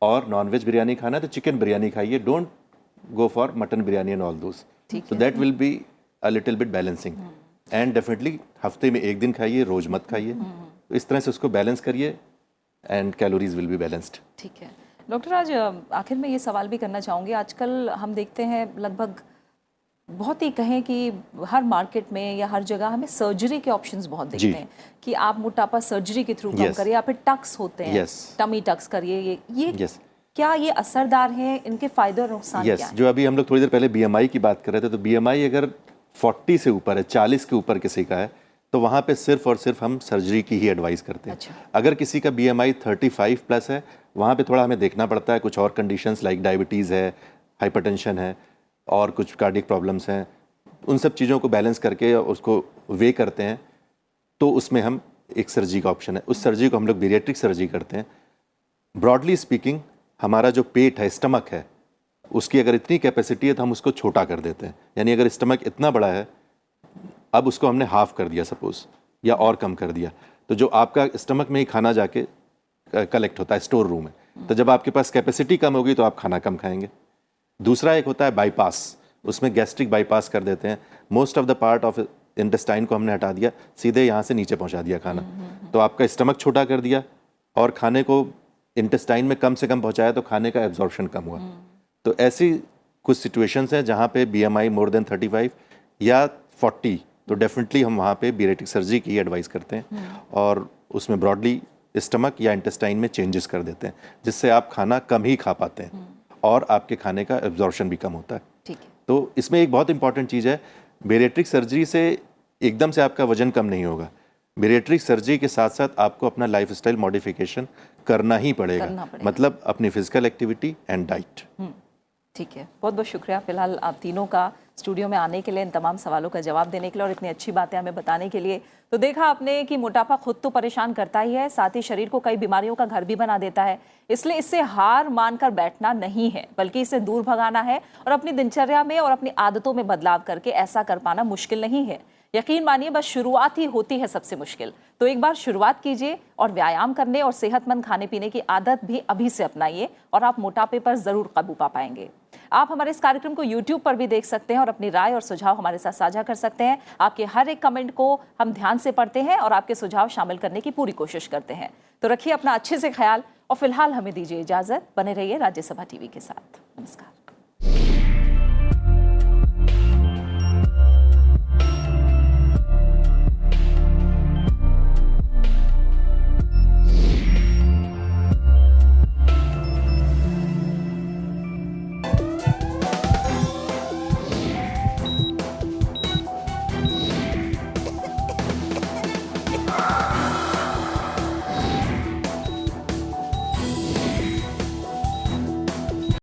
और नॉन वेज बिरयानी खाना तो चिकन बिरयानी खाइए, don't go for mutton biryani and all those. So that will be a little bit balancing, and definitely हफ्ते में एक दिन खाइए, रोज मत खाइए। तो इस तरह से उसको बैलेंस करिए and calories will be balanced. ठीक है डॉक्टर, आज आखिर में ये सवाल भी करना चाहूँगी, आजकल हम देखते हैं लगभग बहुत ही कहें कि हर मार्केट में या हर जगह हमें सर्जरी के ऑप्शंस बहुत दिखते हैं कि आप मोटापा सर्जरी के थ्रू कम करिए, या फिर टक्स होते हैं, टमी टक्स करिए। ये क्या ये असरदार है? इनके फायदे और नुकसान क्या हैं? जो अभी हम लोग थोड़ी देर पहले BMI की बात कर रहे थे, तो BMI अगर 40 से ऊपर है, 40 के ऊपर किसी का है, तो वहाँ पे सिर्फ और सिर्फ हम सर्जरी की ही एडवाइस करते हैं। अगर किसी का BMI 35 प्लस है, वहाँ पे थोड़ा हमें देखना पड़ता है, कुछ और कंडीशंस लाइक डायबिटीज़ है, हाइपरटेंशन है और कुछ कार्डियक प्रॉब्लम्स हैं, उन सब चीज़ों को बैलेंस करके उसको वे करते हैं, तो उसमें हम एक सर्जरी का ऑप्शन है, उस सर्जरी को हम लोग बेरिएट्रिक सर्जरी करते हैं। ब्रॉडली स्पीकिंग, हमारा जो पेट है, स्टमक है, उसकी अगर इतनी कैपेसिटी है तो हम उसको छोटा कर देते हैं। यानी अगर स्टमक इतना बड़ा है, अब उसको हमने हाफ कर दिया सपोज, या और कम कर दिया, तो जो आपका स्टमक में ही खाना जाके कलेक्ट होता है स्टोर रूम में, तो जब आपके पास कैपेसिटी कम होगी तो आप खाना कम खाएंगे। दूसरा एक होता है बाईपास, उसमें गैस्ट्रिक बाईपास कर देते हैं। Most of the part of intestine को हमने हटा दिया, सीधे यहाँ से नीचे पहुँचा दिया खाना, तो आपका स्टमक छोटा कर दिया और खाने को इंटेस्टाइन में कम से कम पहुँचाया तो खाने का एब्जॉर्प्शन कम हुआ। तो ऐसी कुछ सिचुएशंस हैं जहाँ पे BMI मोर देन 35 या 40, तो डेफिनेटली हम वहाँ पे बेरेट्रिक सर्जरी की एडवाइस करते हैं और उसमें ब्रॉडली स्टमक या इंटेस्टाइन में चेंजेस कर देते हैं, जिससे आप खाना कम ही खा पाते हैं और आपके खाने का एब्जॉर्प्शन भी कम होता है। ठीक है। तो इसमें एक बहुत इंपॉर्टेंट चीज़ है, बेरेट्रिक सर्जरी से एकदम से आपका वजन कम नहीं होगा। बेरेट्रिक सर्जरी के साथ साथ आपको अपना लाइफस्टाइल मॉडिफिकेशन करना ही पड़ेगा, मतलब अपनी फिजिकल एक्टिविटी एंड डाइट। ठीक है, बहुत बहुत शुक्रिया फिलहाल आप तीनों का स्टूडियो में आने के लिए, इन तमाम सवालों का जवाब देने के लिए और इतनी अच्छी बातें हमें बताने के लिए। तो देखा आपने कि मोटापा खुद तो परेशान करता ही है, साथ ही शरीर को कई बीमारियों का घर भी बना देता है। इसलिए इससे हार मानकर बैठना नहीं है, बल्कि इसे दूर भगाना है और अपनी दिनचर्या में और अपनी आदतों में बदलाव करके ऐसा कर पाना मुश्किल नहीं है। यकीन मानिए, बस शुरुआत ही होती है सबसे मुश्किल। तो एक बार शुरुआत कीजिए और व्यायाम करने और सेहतमंद खाने पीने की आदत भी अभी से अपनाइए और आप मोटापे पर जरूर काबू पा पाएंगे। आप हमारे इस कार्यक्रम को YouTube पर भी देख सकते हैं और अपनी राय और सुझाव हमारे साथ साझा कर सकते हैं। आपके हर एक कमेंट को हम ध्यान से पढ़ते हैं और आपके सुझाव शामिल करने की पूरी कोशिश करते हैं। तो रखिए अपना अच्छे से ख्याल और फिलहाल हमें दीजिए इजाजत। बने रहिए राज्यसभा टीवी के साथ। नमस्कार।